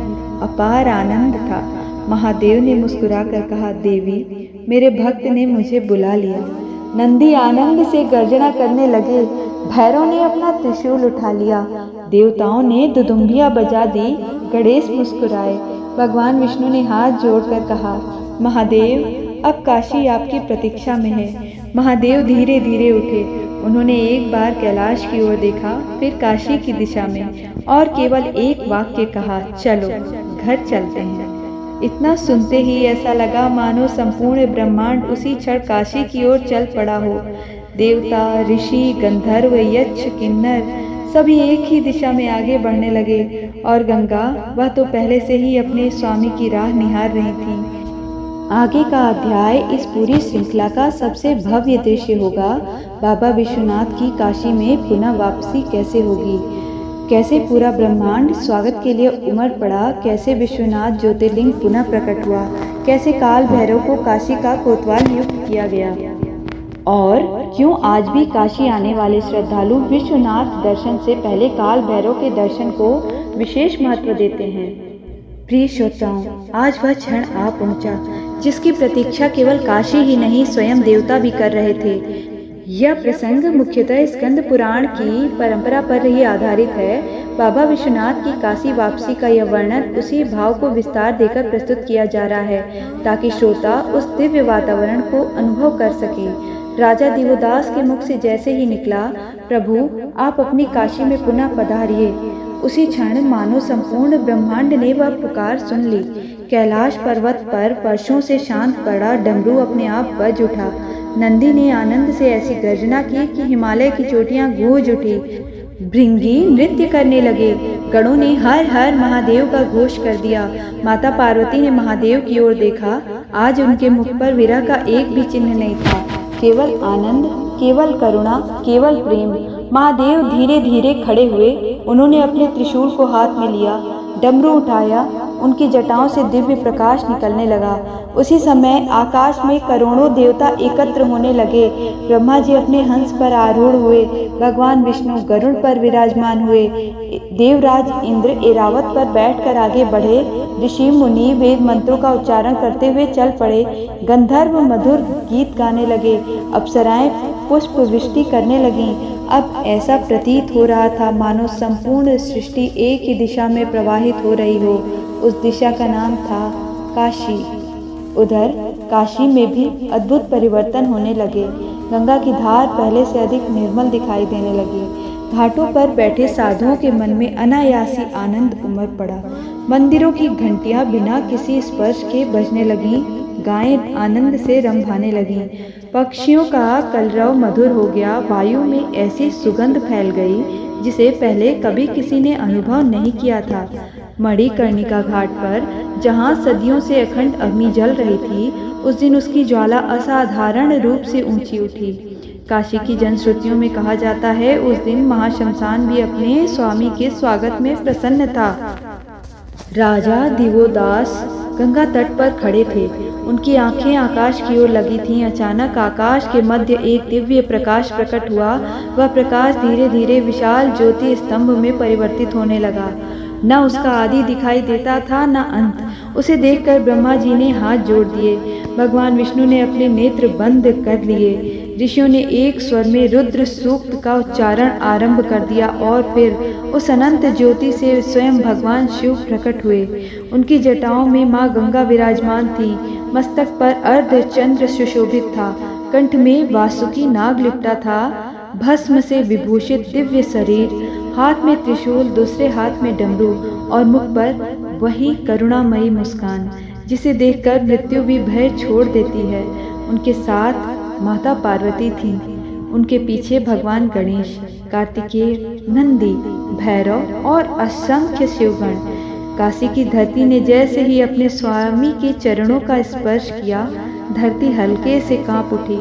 अपार आनंद था। महादेव ने मुस्कुराकर कहा, देवी, मेरे भक्त ने मुझे बुला लिया। नंदी आनंद से गर्जना करने लगे। भैरव ने अपना त्रिशूल उठा लिया। देवताओं ने दुदुम्बियां बजा दी। गणेश मुस्कुराए। भगवान विष्णु ने हाथ जोड़कर कहा, महादेव, अब काशी आपकी प्रतीक्षा में है। महादेव धीरे धीरे उठे। उन्होंने एक बार कैलाश की ओर देखा, फिर काशी की दिशा में, और केवल एक वाक्य कहा, चलो घर चलते हैं। इतना सुनते ही ऐसा लगा मानो संपूर्ण ब्रह्मांड उसी क्षण काशी की ओर चल पड़ा हो। देवता, ऋषि, गंधर्व, यक्ष, किन्नर सभी एक ही दिशा में आगे बढ़ने लगे, और गंगा, वह तो पहले से ही अपने स्वामी की राह निहार रही थी। आगे का अध्याय इस पूरी श्रृंखला का सबसे भव्य दृश्य होगा। बाबा विश्वनाथ की काशी में पुनः वापसी कैसे होगी, कैसे पूरा ब्रह्मांड स्वागत के लिए उमड़ पड़ा, कैसे विश्वनाथ ज्योतिर्लिंग पुनः प्रकट हुआ, कैसे काल भैरव को काशी का कोतवाल नियुक्त किया गया, और क्यों आज भी काशी आने वाले श्रद्धालु विश्वनाथ दर्शन से पहले काल भैरव के दर्शन को विशेष महत्व देते हैं। प्रिय श्रोताओं, आज वह क्षण आ पहुंचा जिसकी प्रतीक्षा केवल काशी ही नहीं, स्वयं देवता भी कर रहे थे। यह प्रसंग मुख्यतः स्कंद पुराण की परंपरा पर ही आधारित है। बाबा विश्वनाथ की काशी वापसी का यह वर्णन उसी भाव को विस्तार देकर प्रस्तुत किया जा रहा है, ताकि श्रोता उस दिव्य वातावरण को अनुभव कर सके। राजा दिवोदास के मुख से जैसे ही निकला, प्रभु, आप अपनी काशी में पुनः पधारिए, उसी क्षण मानो संपूर्ण ब्रह्मांड ने वह पुकार सुन ली। कैलाश पर्वत पर वर्षों से शांत पड़ा डमरू अपने आप बज उठा। नंदी ने आनंद से ऐसी गर्जना की कि हिमालय की चोटियां गूंज उठी। भृंगी नृत्य करने लगे। गणों ने हर हर महादेव का घोष कर दिया। माता पार्वती ने महादेव की ओर देखा। आज उनके मुख पर विरह का एक भी चिन्ह नहीं था, केवल आनंद, केवल करुणा, केवल प्रेम। महादेव धीरे धीरे खड़े हुए। उन्होंने अपने त्रिशूल को हाथ में लिया। डमरू उठाया, उनकी जटाओं से दिव्य प्रकाश निकलने लगा। उसी समय आकाश में करोड़ों देवता एकत्र होने लगे। ब्रह्मा जी अपने हंस पर आरूढ़ हुए, भगवान विष्णु गरुड़ पर विराजमान हुए, देवराज इंद्र ऐरावत पर बैठकर आगे बढ़े, ऋषि मुनि वेद मंत्रों का उच्चारण करते हुए चल पड़े, गंधर्व मधुर गीत गाने लगे, अप्सराएं पुष्प वृष्टि करने लगीं। अब ऐसा प्रतीत हो रहा था मानो संपूर्ण सृष्टि एक ही दिशा में प्रवाहित हो रही हो। उस दिशा का नाम था काशी। उधर काशी में भी अद्भुत परिवर्तन होने लगे। गंगा की धार पहले से अधिक निर्मल दिखाई देने लगी। घाटों पर बैठे साधुओं के मन में अनायासी आनंद उमड़ पड़ा। मंदिरों की घंटियां बिना किसी स्पर्श के बजने लगीं, गायें आनंद से रंभाने लगीं, पक्षियों का कलरव मधुर हो गया। वायु में ऐसी सुगंध फैल गई जिसे पहले कभी किसी ने अनुभव नहीं किया था। मणिकर्णिका घाट पर जहाँ सदियों से अखंड अग्नि जल रही थी, उस दिन उसकी ज्वाला असाधारण रूप से ऊंची उठी। काशी की जनश्रुतियों में कहा जाता है, उस दिन महाशमशान भी अपने स्वामी के स्वागत में प्रसन्न था। राजा दिवोदास गंगा तट पर खड़े थे। उनकी आंखें आकाश की ओर लगी थीं। अचानक आकाश के मध्य एक दिव्य प्रकाश प्रकट हुआ। वह प्रकाश धीरे धीरे विशाल ज्योति स्तंभ में परिवर्तित होने लगा। न उसका आदि दिखाई देता था, न अंत। उसे देखकर ब्रह्मा जी ने हाथ जोड़ दिए। भगवान विष्णु ने अपने नेत्र बंद कर लिए। ऋषियों ने एक स्वर में रुद्र सूक्त का उच्चारण आरंभ कर दिया और फिर उस अनंत ज्योति से स्वयं भगवान शिव प्रकट हुए। उनकी जटाओं में माँ गंगा विराजमान थी। मस्तक पर अर्ध चंद्र सुशोभित था। कंठ में वासुकी नाग लिपटा था। भस्म से विभूषित दिव्य शरीर, हाथ में त्रिशूल, दूसरे हाथ में डमरू और मुख पर वही करुणामयी मुस्कान जिसे देखकर मृत्यु भी भय छोड़ देती है। उनके साथ माता पार्वती थी। उनके पीछे भगवान गणेश, कार्तिकेय, नंदी, भैरव और असंख्य शिवगण। काशी की धरती ने जैसे ही अपने स्वामी के चरणों का स्पर्श किया, धरती हल्के से कांप उठी।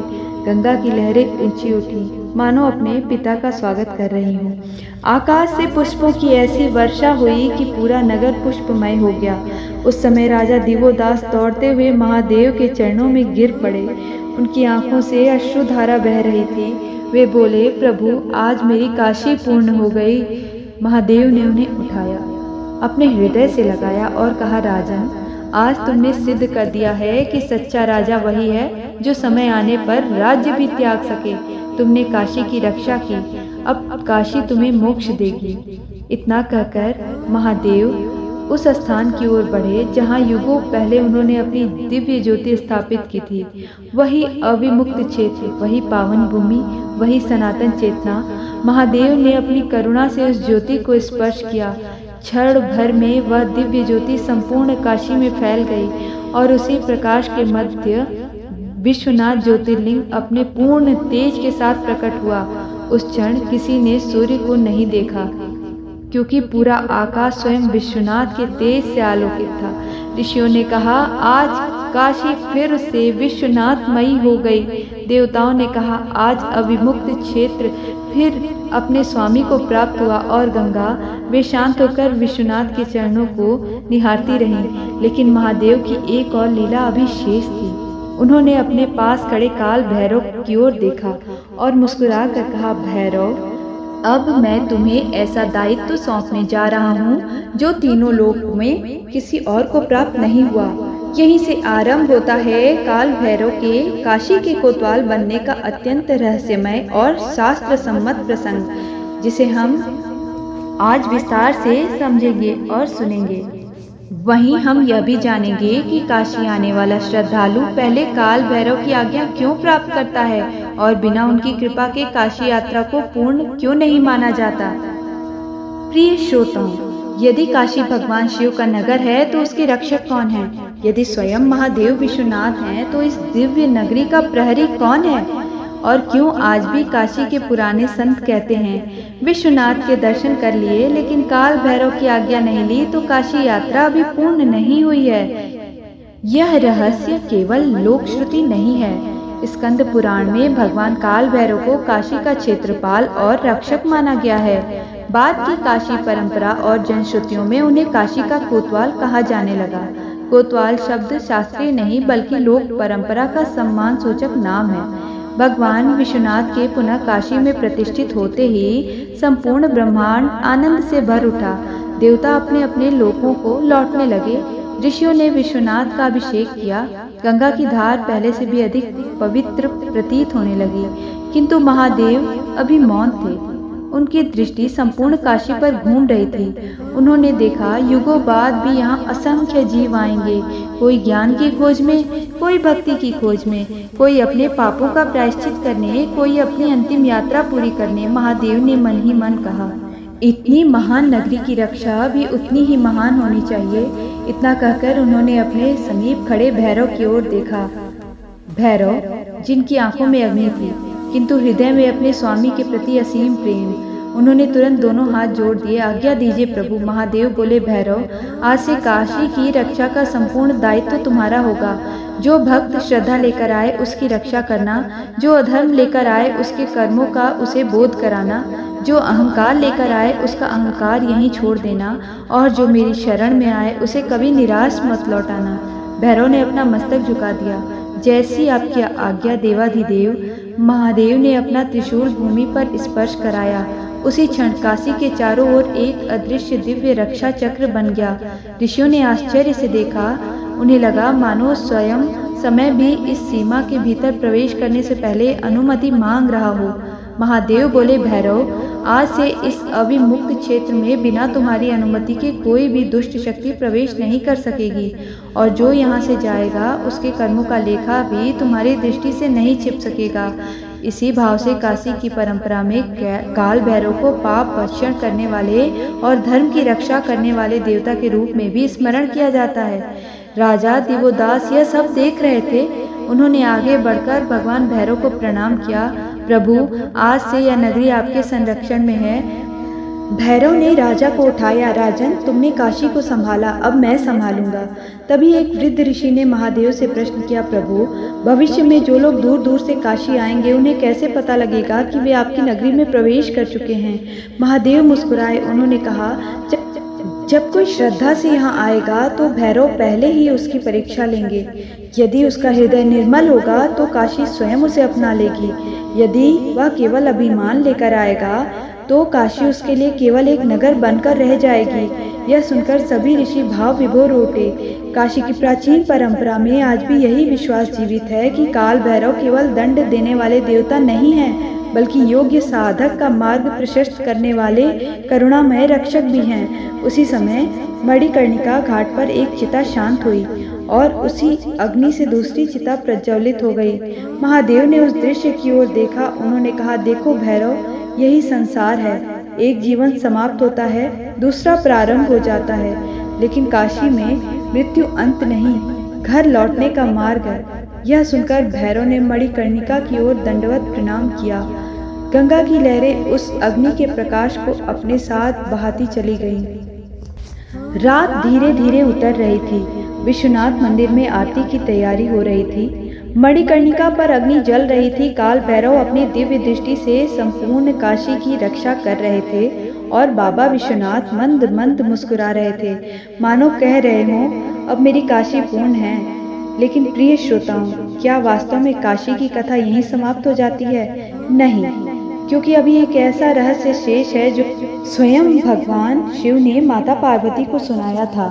गंगा की लहरें ऊंची उठी, मानो अपने पिता का स्वागत कर रही हूँ। आकाश से पुष्पों की ऐसी वर्षा हुई कि पूरा नगर पुष्पमय हो गया। उस समय राजा दिवोदास दौड़ते हुए महादेव के चरणों में गिर पड़े। उनकी आंखों से अश्रुधारा बह रही थी। वे बोले, प्रभु, आज मेरी काशी पूर्ण हो गई। महादेव ने उन्हें उठाया, अपने हृदय से लगाया और कहा, राजन, आज तुमने सिद्ध कर दिया है कि सच्चा राजा वही है जो समय आने पर राज्य भी त्याग सके। तुमने काशी की रक्षा की, अब काशी तुम्हें मोक्ष देगी। इतना कहकर महादेव उस स्थान की ओर बढ़े जहाँ युगों पहले उन्होंने अपनी दिव्य ज्योति स्थापित की थी। वही अविमुक्त क्षेत्र, वही पावन भूमि, वही सनातन चेतना। महादेव ने अपनी करुणा से उस ज्योति को स्पर्श किया। क्षण भर में वह दिव्य ज्योति संपूर्ण काशी में फैल गई और उसी प्रकाश के मध्य विश्वनाथ ज्योतिर्लिंग अपने पूर्ण तेज के साथ प्रकट हुआ। उस क्षण किसी ने सूर्य को नहीं देखा, क्योंकि पूरा आकाश स्वयं विश्वनाथ के तेज से आलोकित था। ऋषियों ने कहा, आज काशी फिर से विश्वनाथमयी हो गई। देवताओं ने कहा, आज अविमुक्त क्षेत्र फिर अपने स्वामी को प्राप्त हुआ और गंगा वे शांत होकर विश्वनाथ के चरणों को निहारती रहीं। लेकिन महादेव की एक और लीला अभी शेष थी। उन्होंने अपने पास खड़े काल भैरव की ओर देखा और मुस्कुरा कर कहा, भैरव, अब मैं तुम्हें ऐसा दायित्व सौंपने जा रहा हूँ जो तीनों लोक में किसी और को प्राप्त नहीं हुआ। यहीं से आरंभ होता है काल भैरव के काशी के कोतवाल बनने का अत्यंत रहस्यमय और शास्त्र सम्मत प्रसंग, जिसे हम आज विस्तार से समझेंगे और सुनेंगे। वहीं हम यह भी जानेंगे कि काशी आने वाला श्रद्धालु पहले काल भैरव की आज्ञा क्यों प्राप्त करता है और बिना उनकी कृपा के काशी यात्रा को पूर्ण क्यों नहीं माना जाता। प्रिय श्रोताओं, यदि काशी भगवान शिव का नगर है तो उसके रक्षक कौन है? यदि स्वयं महादेव विश्वनाथ हैं तो इस दिव्य नगरी का प्रहरी कौन है? और क्यों आज भी काशी के पुराने संत कहते हैं, विश्वनाथ के दर्शन कर लिए लेकिन काल भैरव की आज्ञा नहीं ली तो काशी यात्रा अभी पूर्ण नहीं हुई है। यह रहस्य केवल लोक श्रुति नहीं है, स्कंद पुराण में भगवान काल भैरव को काशी का क्षेत्रपाल और रक्षक माना गया है। बाद की काशी परंपरा और जनश्रुतियों में उन्हें काशी का कोतवाल कहा जाने लगा। कोतवाल शब्द शास्त्रीय नहीं बल्कि लोक परंपरा का सम्मान सूचक नाम है। भगवान विश्वनाथ के पुनः काशी में प्रतिष्ठित होते ही संपूर्ण ब्रह्मांड आनंद से भर उठा। देवता अपने अपने लोकों को लौटने लगे। ऋषियों ने विश्वनाथ का अभिषेक किया। गंगा की धार पहले से भी अधिक पवित्र प्रतीत होने लगी, किंतु महादेव अभी मौन थे। उनकी दृष्टि संपूर्ण काशी पर घूम रही थी। उन्होंने देखा युगों बाद भी यहाँ असंख्य जीव आएंगे, कोई ज्ञान की खोज में, कोई भक्ति की खोज में, कोई अपने पापों का प्रायश्चित करने, कोई अपनी अंतिम यात्रा पूरी करने। महादेव ने मन ही मन कहा, इतनी महान नगरी की रक्षा भी उतनी ही महान होनी चाहिए। इतना कहकर उन्होंने अपने समीप खड़े भैरव की ओर देखा। भैरव, जिनकी आंखों में अग्नि थी किंतु हृदय में अपने स्वामी के प्रति असीम प्रेम, उन्होंने तुरंत दोनों हाथ जोड़ दिए। आज्ञा दीजिए प्रभु। महादेव बोले, भैरव, आज से काशी की रक्षा का संपूर्ण दायित्व तुम्हारा होगा। जो भक्त श्रद्धा लेकर आए उसकी रक्षा करना, जो अधर्म लेकर आए उसके कर्मों का उसे बोध कराना, जो अहंकार लेकर आए उसका अहंकार यहीं छोड़ देना, और जो मेरी शरण में आए उसे कभी निराश मत लौटाना। भैरव ने अपना मस्तक झुका दिया। जैसी आपकी आज्ञा देवाधिदेव। महादेव ने अपना त्रिशूल भूमि पर स्पर्श कराया। उसी क्षण काशी के चारों ओर एक अदृश्य दिव्य रक्षा चक्र बन गया। ऋषियों ने आश्चर्य से देखा। उन्हें लगा मानो स्वयं समय भी इस सीमा के भीतर प्रवेश करने से पहले अनुमति मांग रहा हो। महादेव बोले, भैरव, आज से इस अविमुक्त क्षेत्र में बिना तुम्हारी अनुमति के कोई भी दुष्ट शक्ति प्रवेश नहीं कर सकेगी, और जो यहाँ से जाएगा उसके कर्मों का लेखा भी तुम्हारी दृष्टि से नहीं छिप सकेगा। इसी भाव से काशी की परंपरा में काल भैरव को पाप भक्षण करने वाले और धर्म की रक्षा करने वाले देवता के रूप में भी स्मरण किया जाता है। राजा दिवोदास यह सब देख रहे थे। उन्होंने आगे बढ़कर भगवान भैरव को प्रणाम किया। प्रभु, आज से यह नगरी आपके संरक्षण में है। भैरव ने राजा को उठाया। राजन, तुमने काशी को संभाला, अब मैं संभालूंगा। तभी एक वृद्ध ऋषि ने महादेव से प्रश्न किया, प्रभु, भविष्य में जो लोग दूर दूर से काशी आएंगे उन्हें कैसे पता लगेगा कि वे आपकी नगरी में प्रवेश कर चुके हैं? महादेव मुस्कुराए। उन्होंने कहा, जब कोई श्रद्धा से यहाँ आएगा तो भैरव पहले ही उसकी परीक्षा लेंगे। यदि उसका हृदय निर्मल होगा तो काशी स्वयं उसे अपना लेगी। यदि वह केवल अभिमान लेकर आएगा तो काशी उसके लिए केवल एक नगर बनकर रह जाएगी। यह सुनकर सभी ऋषि भाव विभोर उठे। काशी की प्राचीन परंपरा में आज भी यही विश्वास जीवित है कि काल भैरव केवल दंड देने वाले देवता नहीं हैं, बल्कि योग्य साधक का मार्ग प्रशस्त करने वाले करुणामय रक्षक भी हैं। उसी समय मणिकर्णिका घाट पर एक चिता शांत हुई और उसी अग्नि से दूसरी चिता प्रज्वलित हो गई। महादेव ने उस दृश्य की ओर देखा। उन्होंने कहा, देखो भैरव, यही संसार है। एक जीवन समाप्त होता है, दूसरा प्रारंभ हो जाता है, लेकिन काशी में मृत्यु अंत नहीं, घर लौटने का मार्ग है। यह सुनकर भैरव ने मणिकर्णिका की ओर दंडवत प्रणाम किया। गंगा की लहरें उस अग्नि के प्रकाश को अपने साथ बहाती चली गईं। रात धीरे धीरे उतर रही थी। विश्वनाथ मंदिर में आरती की तैयारी हो रही थी। मणिकर्णिका पर अग्नि जल रही थी। काल भैरव अपनी दिव्य दृष्टि से संपूर्ण काशी की रक्षा कर रहे थे और बाबा विश्वनाथ मंद मंद मुस्कुरा रहे थे, मानो कह रहे हों, अब मेरी काशी पूर्ण है। लेकिन प्रिय श्रोताओं, क्या वास्तव में काशी की कथा यहीं समाप्त हो जाती है? नहीं, क्योंकि अभी एक ऐसा रहस्य शेष है जो स्वयं भगवान शिव ने माता पार्वती को सुनाया था।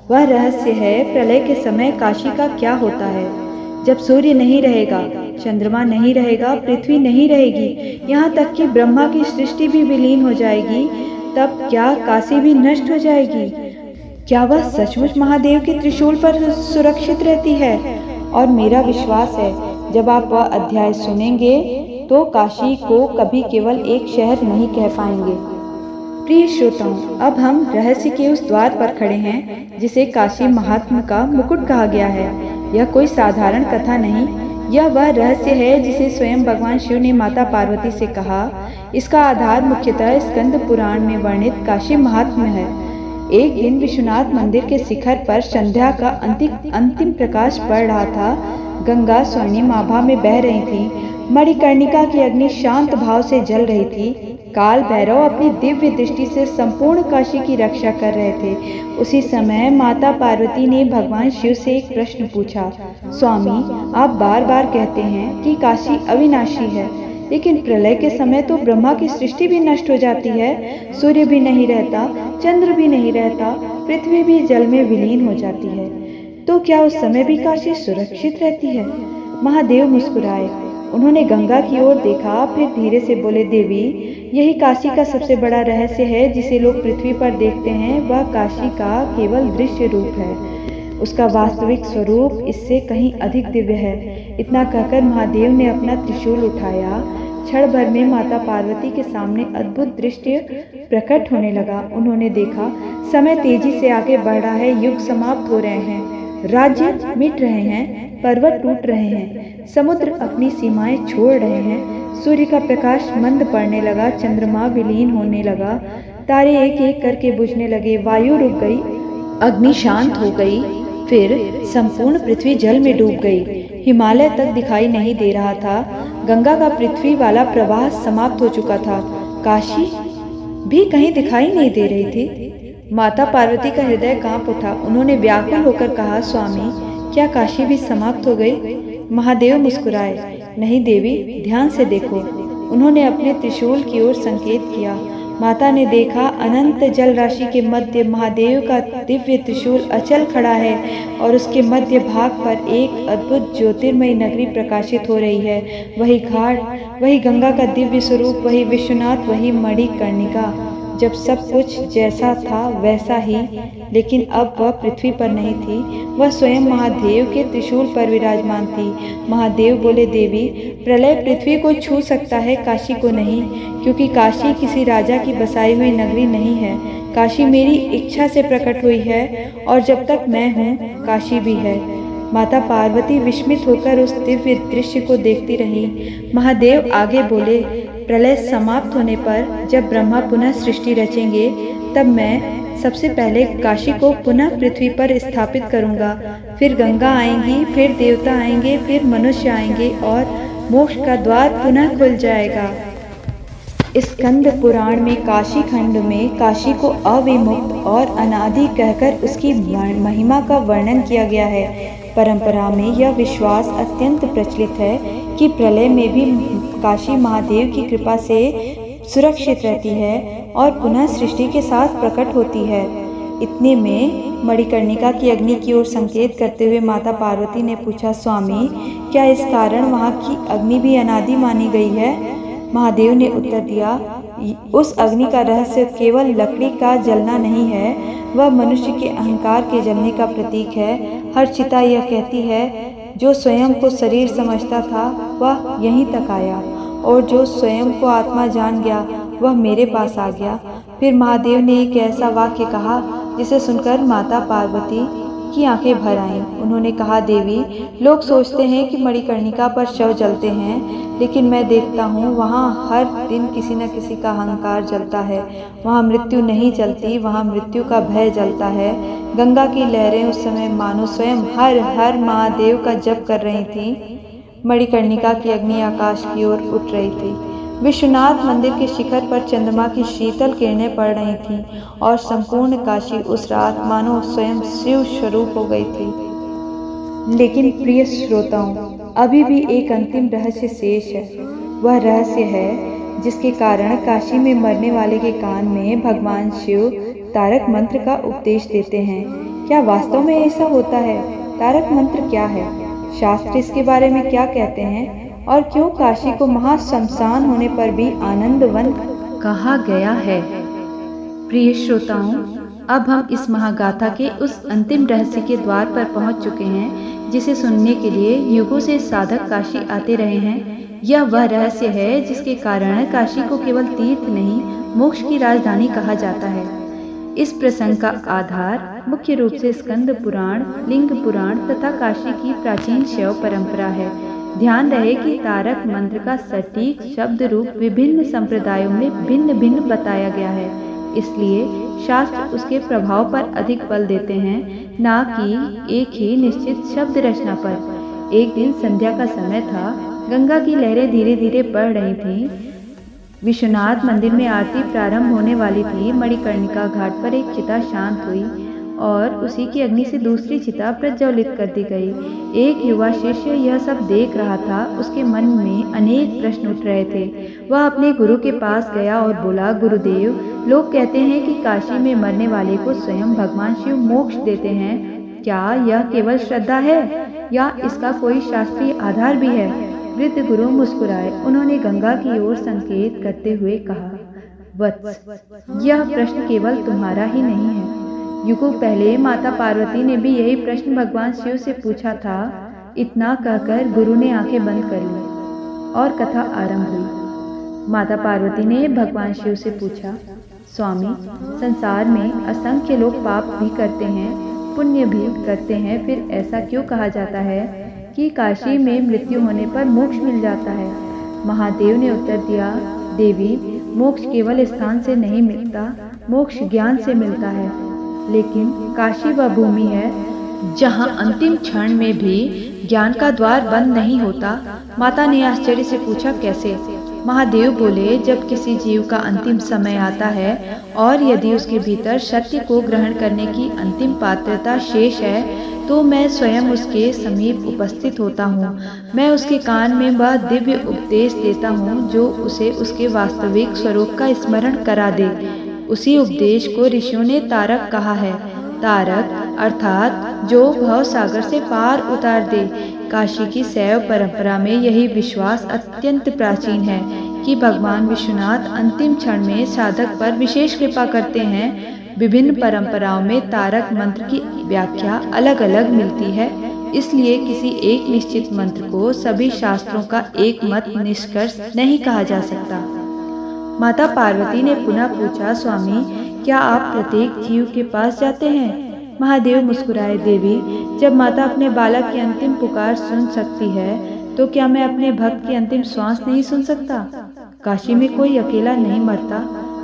वह रहस्य है प्रलय के समय काशी का क्या होता है। जब सूर्य नहीं रहेगा, चंद्रमा नहीं रहेगा, पृथ्वी नहीं रहेगी, यहाँ तक कि ब्रह्मा की सृष्टि भी विलीन हो जाएगी, तब क्या काशी भी नष्ट हो जाएगी? क्या वह सचमुच महादेव के त्रिशूल पर सुरक्षित रहती है? और मेरा विश्वास है, जब आप वह अध्याय सुनेंगे तो काशी को कभी केवल एक शहर नहीं कह पाएंगे। प्रिय श्रोताओं, अब हम रहस्य के उस द्वार पर खड़े हैं जिसे काशी महात्म्य का मुकुट कहा गया है। यह कोई साधारण कथा नहीं, यह वह रहस्य है जिसे स्वयं भगवान शिव ने माता पार्वती से कहा। इसका आधार मुख्यतः स्कंद पुराण में वर्णित काशी महात्म्य है। एक दिन विश्वनाथ मंदिर के शिखर पर संध्या का अंतिम प्रकाश पड़ रहा था। गंगा स्वर्णिम आभा में बह रही थी। मणिकर्णिका की अग्नि शांत भाव से जल रही थी। काल भैरव अपनी दिव्य दृष्टि से संपूर्ण काशी की रक्षा कर रहे थे। उसी समय माता पार्वती ने भगवान शिव से एक प्रश्न पूछा, स्वामी, आप बार बार कहते हैं कि काशी अविनाशी है, लेकिन प्रलय के समय तो ब्रह्मा की सृष्टि भी नष्ट हो जाती है। सूर्य भी नहीं रहता, चंद्र भी नहीं रहता, पृथ्वी भी जल में विलीन हो जाती है, तो क्या उस समय भी काशी सुरक्षित रहती है? महादेव मुस्कुराए। उन्होंने गंगा की ओर देखा, फिर धीरे से बोले, देवी, यही काशी का सबसे बड़ा रहस्य है जिसे लोग पृथ्वी पर देखते हैं। वह काशी का केवल दृश्य रूप है, उसका वास्तविक स्वरूप इससे कहीं अधिक दिव्य है। इतना कहकर महादेव ने अपना त्रिशूल उठाया। क्षण भर में माता पार्वती के सामने अद्भुत दृश्य प्रकट होने लगा। उन्होंने देखा, समय तेजी से आगे बढ़ रहा है, युग समाप्त हो रहे हैं, राज्य मिट रहे हैं, पर्वत टूट रहे हैं, समुद्र अपनी सीमाएं छोड़ रहे हैं, सूर्य का प्रकाश मंद पड़ने लगा, चंद्रमा विलीन होने लगा, तारे एक एक करके बुझने लगे, वायु रुक गई, अग्नि शांत हो गई, फिर संपूर्ण पृथ्वी जल में डूब गई। हिमालय तक दिखाई नहीं दे रहा था। गंगा का पृथ्वी वाला प्रवाह समाप्त हो चुका था। काशी भी कहीं दिखाई नहीं दे रही थी। माता पार्वती का हृदय कांप उठा। उन्होंने व्याकुल होकर कहा, स्वामी, क्या काशी भी समाप्त हो गई? महादेव मुस्कुराए। नहीं देवी, ध्यान से देखो। उन्होंने अपने त्रिशूल की ओर संकेत किया। माता ने देखा, अनंत जल राशि के मध्य महादेव का दिव्य त्रिशूल अचल खड़ा है और उसके मध्य भाग पर एक अद्भुत ज्योतिर्मयी नगरी प्रकाशित हो रही है। वही घाट, वही गंगा का दिव्य स्वरूप, वही विश्वनाथ, वही मणिकर्णिका। जब सब कुछ जैसा था वैसा ही, लेकिन अब वह पृथ्वी पर नहीं थी, वह स्वयं महादेव के त्रिशूल पर विराजमान थी। महादेव बोले, देवी, प्रलय पृथ्वी को छू सकता है, काशी को नहीं, क्योंकि काशी किसी राजा की बसाई हुई नगरी नहीं है। काशी मेरी इच्छा से प्रकट हुई है और जब तक मैं हूँ, काशी भी है। माता पार्वती विस्मित होकर उस दिव्य दृश्य को देखती रही। महादेव आगे बोले, प्रलय समाप्त होने पर जब ब्रह्मा पुनः सृष्टि रचेंगे, तब मैं सबसे पहले काशी को पुनः पृथ्वी पर स्थापित करूंगा। फिर गंगा आएंगी, फिर देवता आएंगे, फिर मनुष्य आएंगे और मोक्ष का द्वार पुनः खुल जाएगा। स्कंद पुराण में काशी खंड में काशी को अविमुक्त और अनादि कहकर उसकी महिमा का वर्णन किया गया है। परंपरा में यह विश्वास अत्यंत प्रचलित है कि प्रलय में भी काशी महादेव की कृपा से सुरक्षित रहती है और पुनः सृष्टि के साथ प्रकट होती है। इतने में मणिकर्णिका की अग्नि की ओर संकेत करते हुए माता पार्वती ने पूछा, स्वामी, क्या इस कारण वहाँ की अग्नि भी अनादि मानी गई है? महादेव ने उत्तर दिया, उस अग्नि का रहस्य केवल लकड़ी का जलना नहीं है, वह मनुष्य के अहंकार के जलने का प्रतीक है। हर चिता यह कहती है, जो स्वयं को शरीर समझता था वह यहीं तक आया, और जो स्वयं को आत्मा जान गया वह मेरे पास आ गया। फिर महादेव ने एक ऐसा वाक्य कहा जिसे सुनकर माता पार्वती की आंखें भर आईं। उन्होंने कहा, देवी, लोग सोचते हैं कि मणिकर्णिका पर शव जलते हैं, लेकिन मैं देखता हूँ वहाँ हर दिन किसी न किसी का अहंकार जलता है। वहाँ मृत्यु नहीं जलती, वहाँ मृत्यु का भय जलता है। गंगा की लहरें उस समय मानो स्वयं हर हर महादेव का जप कर रही थीं। मणिकर्णिका की अग्नि आकाश की ओर उठ रही थी। विश्वनाथ मंदिर के शिखर पर चंद्रमा की शीतल किरणें पड़ रही थीं और संपूर्ण काशी उस रात मानो स्वयं शिव स्वरूप हो गई थी। लेकिन प्रिय श्रोताओं, अभी भी एक अंतिम रहस्य शेष है। वह रहस्य है जिसके कारण काशी में मरने वाले के कान में भगवान शिव तारक मंत्र का उपदेश देते हैं। क्या वास्तव में ऐसा होता है? तारक मंत्र क्या है? शास्त्र इसके बारे में क्या कहते हैं? और क्यों काशी को महाशमशान होने पर भी आनंदवन कहा गया है? प्रिय श्रोताओं, अब हम इस महागाथा के उस अंतिम रहस्य के द्वार पर पहुंच चुके हैं जिसे सुनने के लिए युगों से साधक काशी आते रहे हैं। यह वह रहस्य है जिसके कारण काशी को केवल तीर्थ नहीं, मोक्ष की राजधानी कहा जाता है। इस प्रसंग का आधार मुख्य रूप से स्कंद पुराण, लिंग पुराण तथा काशी की प्राचीन शैव परंपरा है। ध्यान रहे कि तारक मंत्र का सटीक शब्द रूप विभिन्न संप्रदायों में भिन्न भिन्न बताया गया है, इसलिए शास्त्र उसके प्रभाव पर अधिक बल देते हैं, न कि एक ही निश्चित शब्द रचना पर। एक दिन संध्या का समय था। गंगा की लहरें धीरे धीरे बढ़ रही थीं। विश्वनाथ मंदिर में आरती प्रारंभ होने वाली थी। मणिकर्णिका घाट पर एक चिता शांत हुई और उसी की अग्नि से दूसरी चिता प्रज्वलित कर दी गई। एक युवा शिष्य यह सब देख रहा था। उसके मन में अनेक प्रश्न उठ रहे थे। वह अपने गुरु के पास गया और बोला, गुरुदेव, लोग कहते हैं कि काशी में मरने वाले को स्वयं भगवान शिव मोक्ष देते हैं। क्या यह केवल श्रद्धा है या इसका कोई शास्त्रीय आधार भी है? वृद्ध गुरु मुस्कुराए। उन्होंने गंगा की ओर संकेत करते हुए कहा, वत्स, यह प्रश्न केवल तुम्हारा ही नहीं है। युगों पहले माता पार्वती ने भी यही प्रश्न भगवान शिव से पूछा था। इतना कहकर गुरु ने आंखें बंद कर ली और कथा आरंभ हुई। माता पार्वती ने भगवान शिव से पूछा, स्वामी, संसार में असंख्य लोग पाप भी करते हैं, पुण्य भी करते हैं, फिर ऐसा क्यों कहा जाता है कि काशी में मृत्यु होने पर मोक्ष मिल जाता है? महादेव ने उत्तर दिया, देवी, मोक्ष केवल स्थान से नहीं मिलता, मोक्ष ज्ञान से मिलता है। लेकिन काशी वह भूमि है जहाँ अंतिम क्षण में भी ज्ञान का द्वार बंद नहीं होता। माता ने आश्चर्य से पूछा, कैसे? महादेव बोले, जब किसी जीव का अंतिम समय आता है और यदि उसके भीतर सत्य को ग्रहण करने की अंतिम पात्रता शेष है तो मैं स्वयं उसके समीप उपस्थित होता हूँ। मैं उसके कान में वह दिव्य उपदेश देता हूँ जो उसे उसके वास्तविक स्वरूप का स्मरण करा दे। उसी उपदेश को ऋषियों ने तारक कहा है। तारक अर्थात जो भव सागर से पार उतार दे। काशी की शैव परंपरा में यही विश्वास अत्यंत प्राचीन है कि भगवान विश्वनाथ अंतिम क्षण में साधक पर विशेष कृपा करते हैं। विभिन्न परंपराओं में तारक मंत्र की व्याख्या अलग अलग मिलती है, इसलिए किसी एक निश्चित मंत्र को सभी शास्त्रों का एक मत निष्कर्ष नहीं कहा जा सकता। माता पार्वती ने पुनः पूछा, स्वामी, क्या आप प्रत्येक जीव के पास जाते हैं? महादेव मुस्कुराए, देवी, जब माता अपने बालक की अंतिम पुकार सुन सकती है तो क्या मैं अपने भक्त की अंतिम श्वास नहीं सुन सकता? काशी में कोई अकेला नहीं मरता।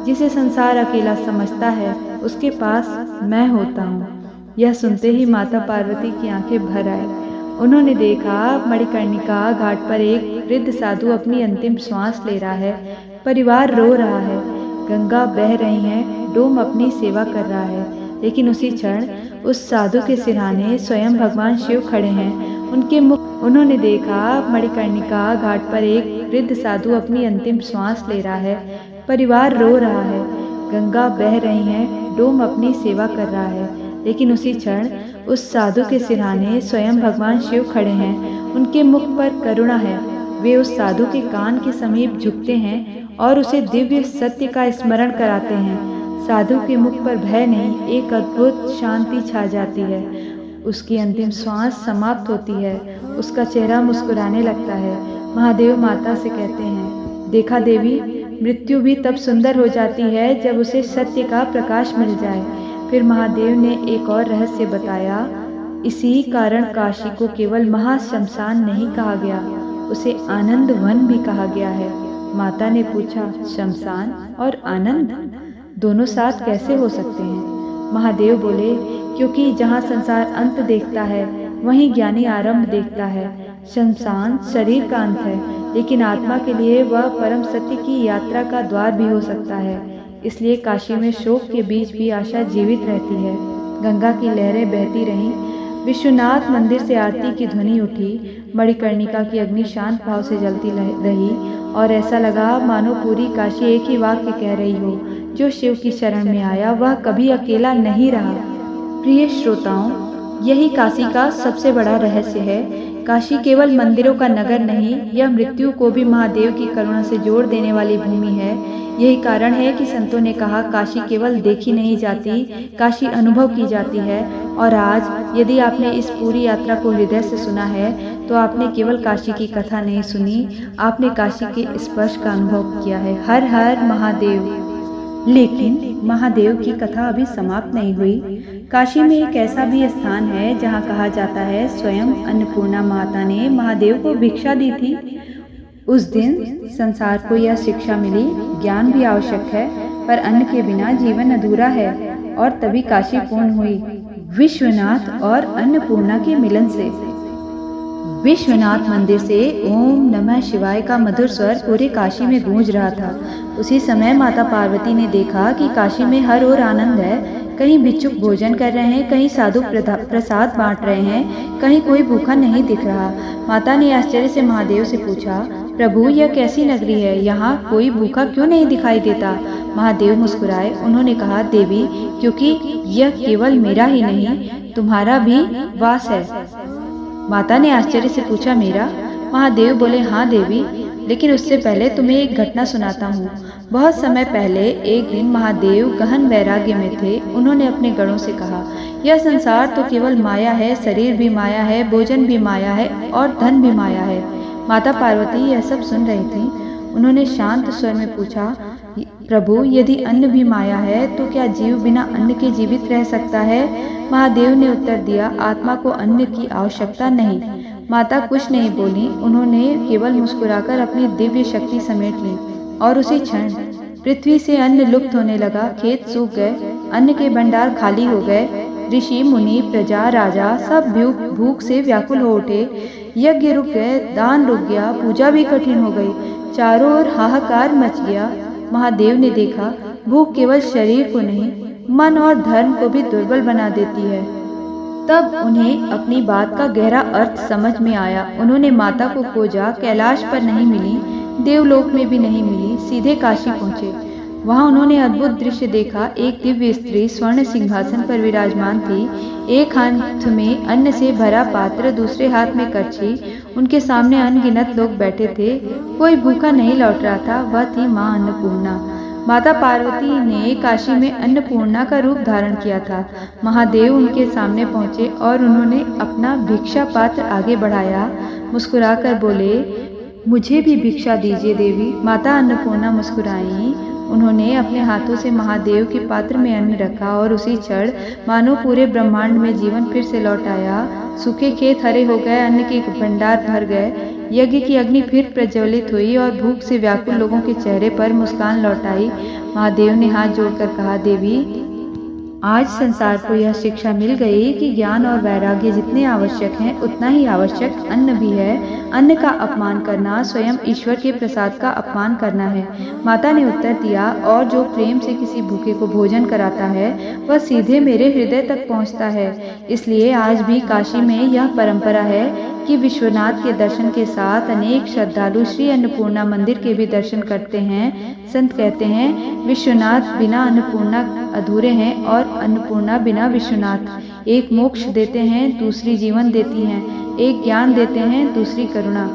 जिसे संसार अकेला समझता है उसके पास मैं होता हूँ। यह सुनते ही माता पार्वती की आंखें भर आए। उन्होंने देखा मणिकर्णिका घाट पर एक वृद्ध साधु अपनी अंतिम श्वास ले रहा है। परिवार रो रहा है, गंगा बह रही है, डोम अपनी सेवा कर रहा है। लेकिन उसी क्षण उस साधु के सिरहाने स्वयं भगवान शिव खड़े हैं। उनके मुख उन्होंने देखा मणिकर्णिका घाट पर एक वृद्ध साधु अपनी अंतिम श्वास ले रहा है। परिवार रो रहा है, गंगा बह रही है, डोम अपनी सेवा कर रहा है। लेकिन उसी क्षण उस साधु के सिरहाने स्वयं भगवान शिव खड़े हैं। उनके मुख पर करुणा है। वे उस साधु के कान के समीप झुकते हैं और उसे दिव्य सत्य का स्मरण कराते हैं। साधु के मुख पर भय नहीं, एक अद्भुत शांति छा जाती है। उसकी अंतिम श्वास समाप्त होती है। उसका चेहरा मुस्कुराने लगता है। महादेव माता से कहते हैं, देखा देवी, मृत्यु भी तब सुंदर हो जाती है जब उसे सत्य का प्रकाश मिल जाए। फिर महादेव ने एक और रहस्य बताया। इसी कारण काशी को केवल महाशमशान नहीं कहा गया, उसे आनंद वन भी कहा गया है। माता ने पूछा, शमशान और आनंद दोनों साथ कैसे हो सकते हैं? महादेव बोले, क्योंकि जहाँ संसार अंत देखता है वहीं ज्ञानी आरंभ देखता है। शमशान शरीर का अंत है, लेकिन आत्मा के लिए वह परम सत्य की यात्रा का द्वार भी हो सकता है। इसलिए काशी में शोक के बीच भी आशा जीवित रहती है। गंगा की लहरें बहती रहीं। विश्वनाथ मंदिर से आरती की ध्वनि उठी। मणिकर्णिका की अग्नि शांत भाव से जलती रही और ऐसा लगा मानो पूरी काशी एक ही वाक्य कह रही हो, जो शिव की शरण में आया वह कभी अकेला नहीं रहा। प्रिय श्रोताओं, यही काशी का सबसे बड़ा रहस्य है। काशी केवल मंदिरों का नगर नहीं, यह मृत्यु को भी महादेव की करुणा से जोड़ देने वाली भूमि है। यही कारण है कि संतों ने कहा, काशी केवल देखी नहीं जाती, काशी अनुभव की जाती है। और आज यदि आपने इस पूरी यात्रा को हृदय से सुना है तो आपने केवल काशी की कथा नहीं सुनी, आपने काशी के स्पर्श का अनुभव किया है। हर हर महादेव। लेकिन महादेव की कथा अभी समाप्त नहीं हुई। काशी में एक ऐसा भी स्थान है जहाँ कहा जाता है स्वयं अन्नपूर्णा माता ने महादेव को भिक्षा दी थी। उस दिन संसार को यह शिक्षा मिली, ज्ञान भी आवश्यक है, पर अन्न के बिना जीवन अधूरा है। और तभी काशी पूर्ण हुई, विश्वनाथ और अन्नपूर्णा के मिलन से। विश्वनाथ मंदिर से ओम नमः शिवाय का मधुर स्वर पूरे काशी में गूंज रहा था। उसी समय माता पार्वती ने देखा कि काशी में हर ओर आनंद है। कहीं भिक्षुक भोजन कर रहे हैं, कहीं साधु प्रसाद बांट रहे हैं, कहीं कोई भूखा नहीं दिख रहा। माता ने आश्चर्य से महादेव से पूछा, प्रभु यह कैसी नगरी है, यहाँ कोई भूखा क्यों नहीं दिखाई देता? महादेव मुस्कुराए। उन्होंने कहा, देवी, क्योंकि यह केवल मेरा ही नहीं तुम्हारा भी वास है। माता ने आश्चर्य से पूछा, मेरा? महादेव बोले, हाँ देवी, लेकिन उससे पहले तुम्हें एक घटना सुनाता हूँ। बहुत समय पहले एक दिन महादेव गहन वैराग्य में थे। उन्होंने अपने गणों से कहा, यह संसार तो केवल माया है, शरीर भी माया है, भोजन भी माया है और धन भी माया है। माता पार्वती यह सब सुन रही थी। उन्होंने शांत स्वर में पूछा, प्रभु यदि अन्न भी माया है तो क्या जीव बिना अन्न के जीवित रह सकता है? महादेव ने उत्तर दिया, आत्मा को अन्न की आवश्यकता नहीं। माता कुछ नहीं बोली। उन्होंने केवल मुस्कुराकर अपनी दिव्य शक्ति समेट ली और उसी क्षण पृथ्वी से अन्न लुप्त होने लगा। खेत सूख गए, अन्न के भंडार खाली हो गए। ऋषि मुनि प्रजा राजा सब भूख से व्याकुल हो उठे। यज्ञ रुक गए, दान रुक गया, पूजा भी कठिन हो गई। चारों ओर हाहाकार मच गया। महादेव ने देखा, भूख केवल शरीर को नहीं, मन और धर्म को भी दुर्बल बना देती है। तब उन्हें अपनी बात का गहरा अर्थ समझ में आया। उन्होंने माता को खोजा, कैलाश पर नहीं मिली, देवलोक में भी नहीं मिली, सीधे काशी पहुँचे। वहाँ उन्होंने अद्भुत दृश्य देखा। एक दिव्य स्त्री स्वर्ण सिंहासन पर विराजमान थी। एक हाथ में अन्न से भरा पात्र, दूसरे हाथ में करछी। उनके सामने अनगिनत लोग बैठे थे। कोई भूखा नहीं लौट रहा था। वह थी माँ अन्नपूर्णा। माता पार्वती ने काशी में अन्नपूर्णा का रूप धारण किया था। महादेव उनके सामने पहुँचे और उन्होंने अपना भिक्षा पात्र आगे बढ़ाया। मुस्कुराकर बोले, मुझे भी भिक्षा दीजिए देवी। माता अन्नपूर्णा मुस्कुराई। उन्होंने अपने हाथों से महादेव के पात्र में अन्न रखा और उसी क्षण मानो पूरे ब्रह्मांड में जीवन फिर से लौट आया। सूखे खेत हरे हो गए, अन्न के भंडार भर गए। यज्ञ की अग्नि फिर प्रज्वलित हुई और भूख से व्याकुल लोगों के चेहरे पर मुस्कान लौट आई। महादेव ने हाथ जोड़कर कहा, देवी, आज संसार को यह शिक्षा मिल गई कि ज्ञान और वैराग्य जितने आवश्यक हैं, उतना ही आवश्यक अन्न भी है। अन्न का अपमान करना स्वयं ईश्वर के प्रसाद का अपमान करना है। माता ने उत्तर दिया, और जो प्रेम से किसी भूखे को भोजन कराता है वह सीधे मेरे हृदय तक पहुंचता है। इसलिए आज भी काशी में यह परंपरा है कि विश्वनाथ के दर्शन के साथ अनेक श्रद्धालु श्री अन्नपूर्णा मंदिर के भी दर्शन करते हैं। संत कहते हैं, विश्वनाथ बिना अन्नपूर्णा अधूरे हैं और अन्नपूर्णा बिना विश्वनाथ। एक मोक्ष देते हैं, दूसरी जीवन देती हैं। एक ज्ञान देते हैं, दूसरी करुणा।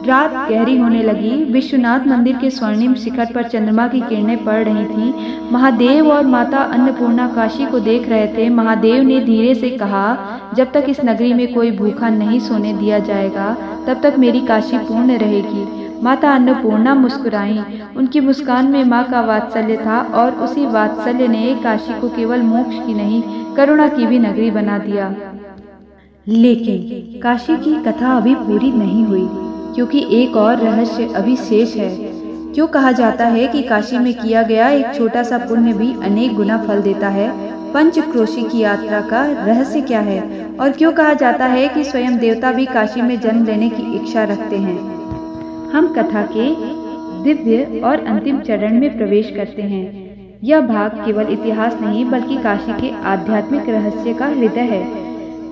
रात गहरी होने लगी। विश्वनाथ मंदिर के स्वर्णिम शिखर पर चंद्रमा की किरणें पड़ रही थीं। महादेव और माता अन्नपूर्णा काशी को देख रहे थे। महादेव ने धीरे से कहा, जब तक इस नगरी में कोई भूखा नहीं सोने दिया जाएगा, तब तक मेरी काशी पूर्ण रहेगी। माता अन्नपूर्णा मुस्कुराईं। उनकी मुस्कान में माँ का वात्सल्य था और उसी वात्सल्य ने काशी को केवल मोक्ष की नहीं, करुणा की भी नगरी बना दिया। लेकिन काशी की कथा अभी पूरी नहीं हुई, क्योंकि एक और रहस्य अभी शेष है। क्यों कहा जाता है कि काशी में किया गया एक छोटा सा पुण्य भी अनेक गुना फल देता है? पंचक्रोशी की यात्रा का रहस्य क्या है? और क्यों कहा जाता है कि स्वयं देवता भी काशी में जन्म लेने की इच्छा रखते हैं? हम कथा के दिव्य और अंतिम चरण में प्रवेश करते हैं। यह भाग केवल इतिहास नहीं, बल्कि काशी के आध्यात्मिक रहस्य का हृदय है।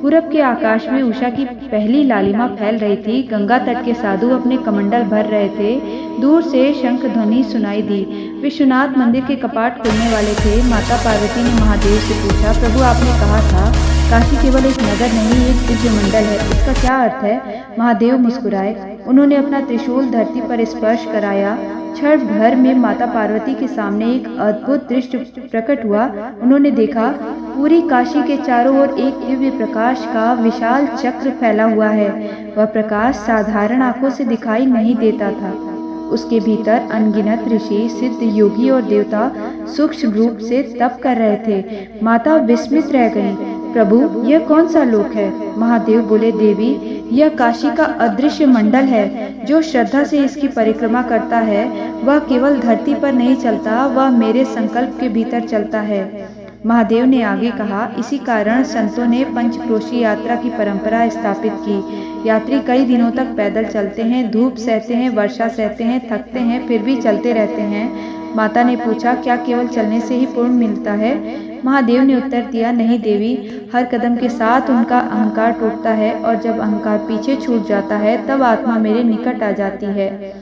पूरब के आकाश में उषा की पहली लालिमा फैल रही थी। गंगा तट के साधु अपने कमंडल भर रहे थे। दूर से शंख ध्वनि सुनाई दी। विश्वनाथ मंदिर के कपाट खुलने वाले थे। माता पार्वती ने महादेव से पूछा, प्रभु, आपने कहा था काशी केवल एक नगर नहीं, एक दिव्य मंडल है, इसका क्या अर्थ है? महादेव मुस्कुराए। उन्होंने अपना त्रिशूल धरती पर स्पर्श कराया। क्षण भर में माता पार्वती के सामने एक अद्भुत दृश्य प्रकट हुआ। उन्होंने देखा, पूरी काशी के चारों ओर एक दिव्य प्रकाश का विशाल चक्र फैला हुआ है। वह प्रकाश साधारण आंखों से दिखाई नहीं देता था। उसके भीतर अनगिनत ऋषि, सिद्ध, योगी और देवता सूक्ष्म रूप से तप कर रहे थे। माता विस्मित रह गईं। प्रभु, यह कौन सा लोक है? महादेव बोले, देवी, यह काशी का अदृश्य मंडल है। जो श्रद्धा से इसकी परिक्रमा करता है वह केवल धरती पर नहीं चलता, वह मेरे संकल्प के भीतर चलता है। महादेव ने आगे कहा, इसी कारण संतों ने पंचक्रोशी यात्रा की परंपरा स्थापित की। यात्री कई दिनों तक पैदल चलते हैं, धूप सहते हैं, वर्षा सहते हैं, थकते हैं, फिर भी चलते रहते हैं। माता ने पूछा, क्या केवल चलने से ही पुण्य मिलता है? महादेव ने उत्तर दिया, नहीं देवी, हर कदम के साथ उनका अहंकार टूटता है और जब अहंकार पीछे छूट जाता है तब आत्मा मेरे निकट आ जाती है।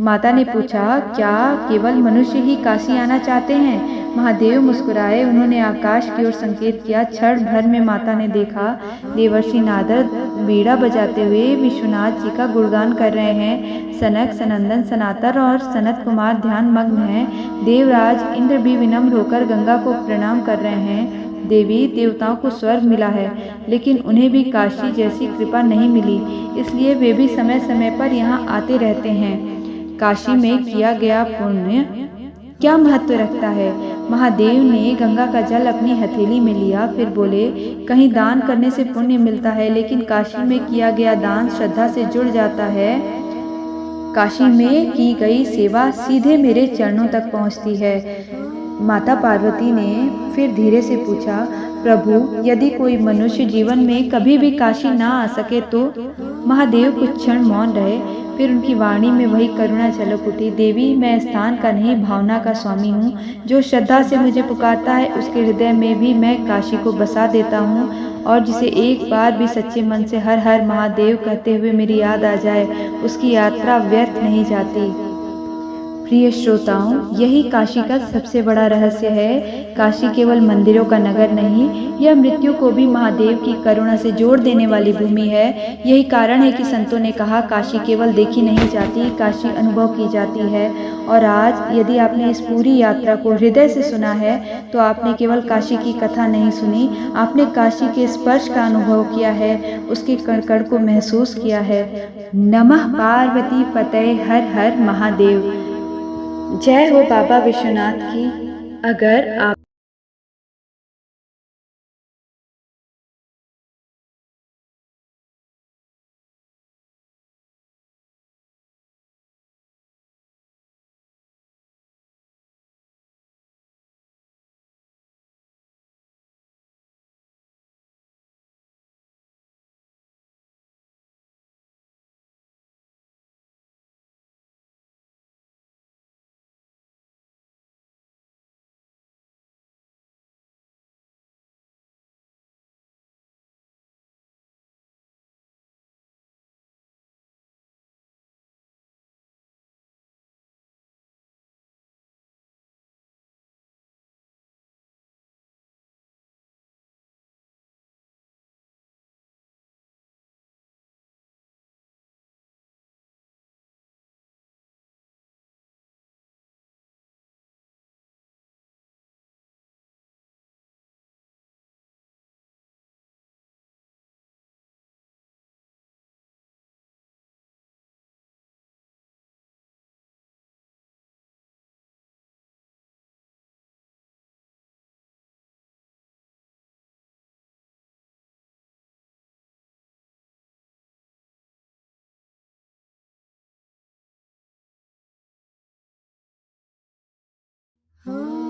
माता ने पूछा, क्या केवल मनुष्य ही काशी आना चाहते हैं? महादेव मुस्कुराए। उन्होंने आकाश की ओर संकेत किया। क्षण भर में माता ने देखा देवर्षि नारद बीड़ा बजाते हुए विश्वनाथ जी का गुणगान कर रहे हैं। सनक, सनंदन, सनातन और सनत कुमार ध्यान मग्न हैं। देवराज इंद्र भी विनम्र होकर गंगा को प्रणाम कर रहे हैं। देवी, देवताओं को स्वर्ग मिला है, लेकिन उन्हें भी काशी जैसी कृपा नहीं मिली, इसलिए वे भी समय समय पर यहाँ आते रहते हैं। काशी में किया गया पुण्य क्या महत्व रखता है? महादेव ने गंगा का जल अपनी हथेली में लिया, फिर बोले, कहीं दान करने से पुण्य मिलता है, लेकिन काशी में किया गया दान श्रद्धा से जुड़ जाता है। काशी में की गई सेवा सीधे मेरे चरणों तक पहुंचती है। माता पार्वती ने फिर धीरे से पूछा, प्रभु, यदि कोई मनुष्य जीवन में कभी भी काशी ना आ सके तो? महादेव कुछ क्षण मौन रहे, फिर उनकी वाणी में वही करुणा झलक उठी। देवी, मैं स्थान का नहीं, भावना का स्वामी हूँ। जो श्रद्धा से मुझे पुकारता है, उसके हृदय में भी मैं काशी को बसा देता हूँ, और जिसे एक बार भी सच्चे मन से हर हर महादेव कहते हुए मेरी याद आ जाए, उसकी यात्रा व्यर्थ नहीं जाती। प्रिय श्रोताओं, यही काशी का सबसे बड़ा रहस्य है। काशी केवल मंदिरों का नगर नहीं, यह मृत्यु को भी महादेव की करुणा से जोड़ देने वाली भूमि है। यही कारण है कि संतों ने कहा, काशी केवल देखी नहीं जाती, काशी अनुभव की जाती है। और आज यदि आपने इस पूरी यात्रा को हृदय से सुना है, तो आपने केवल काशी की कथा नहीं सुनी, आपने काशी के स्पर्श का अनुभव किया है, उसके कण कण को महसूस किया है। नमः पार्वती पतये हर हर महादेव। जय हो बाबा विश्वनाथ की। अगर आप Oh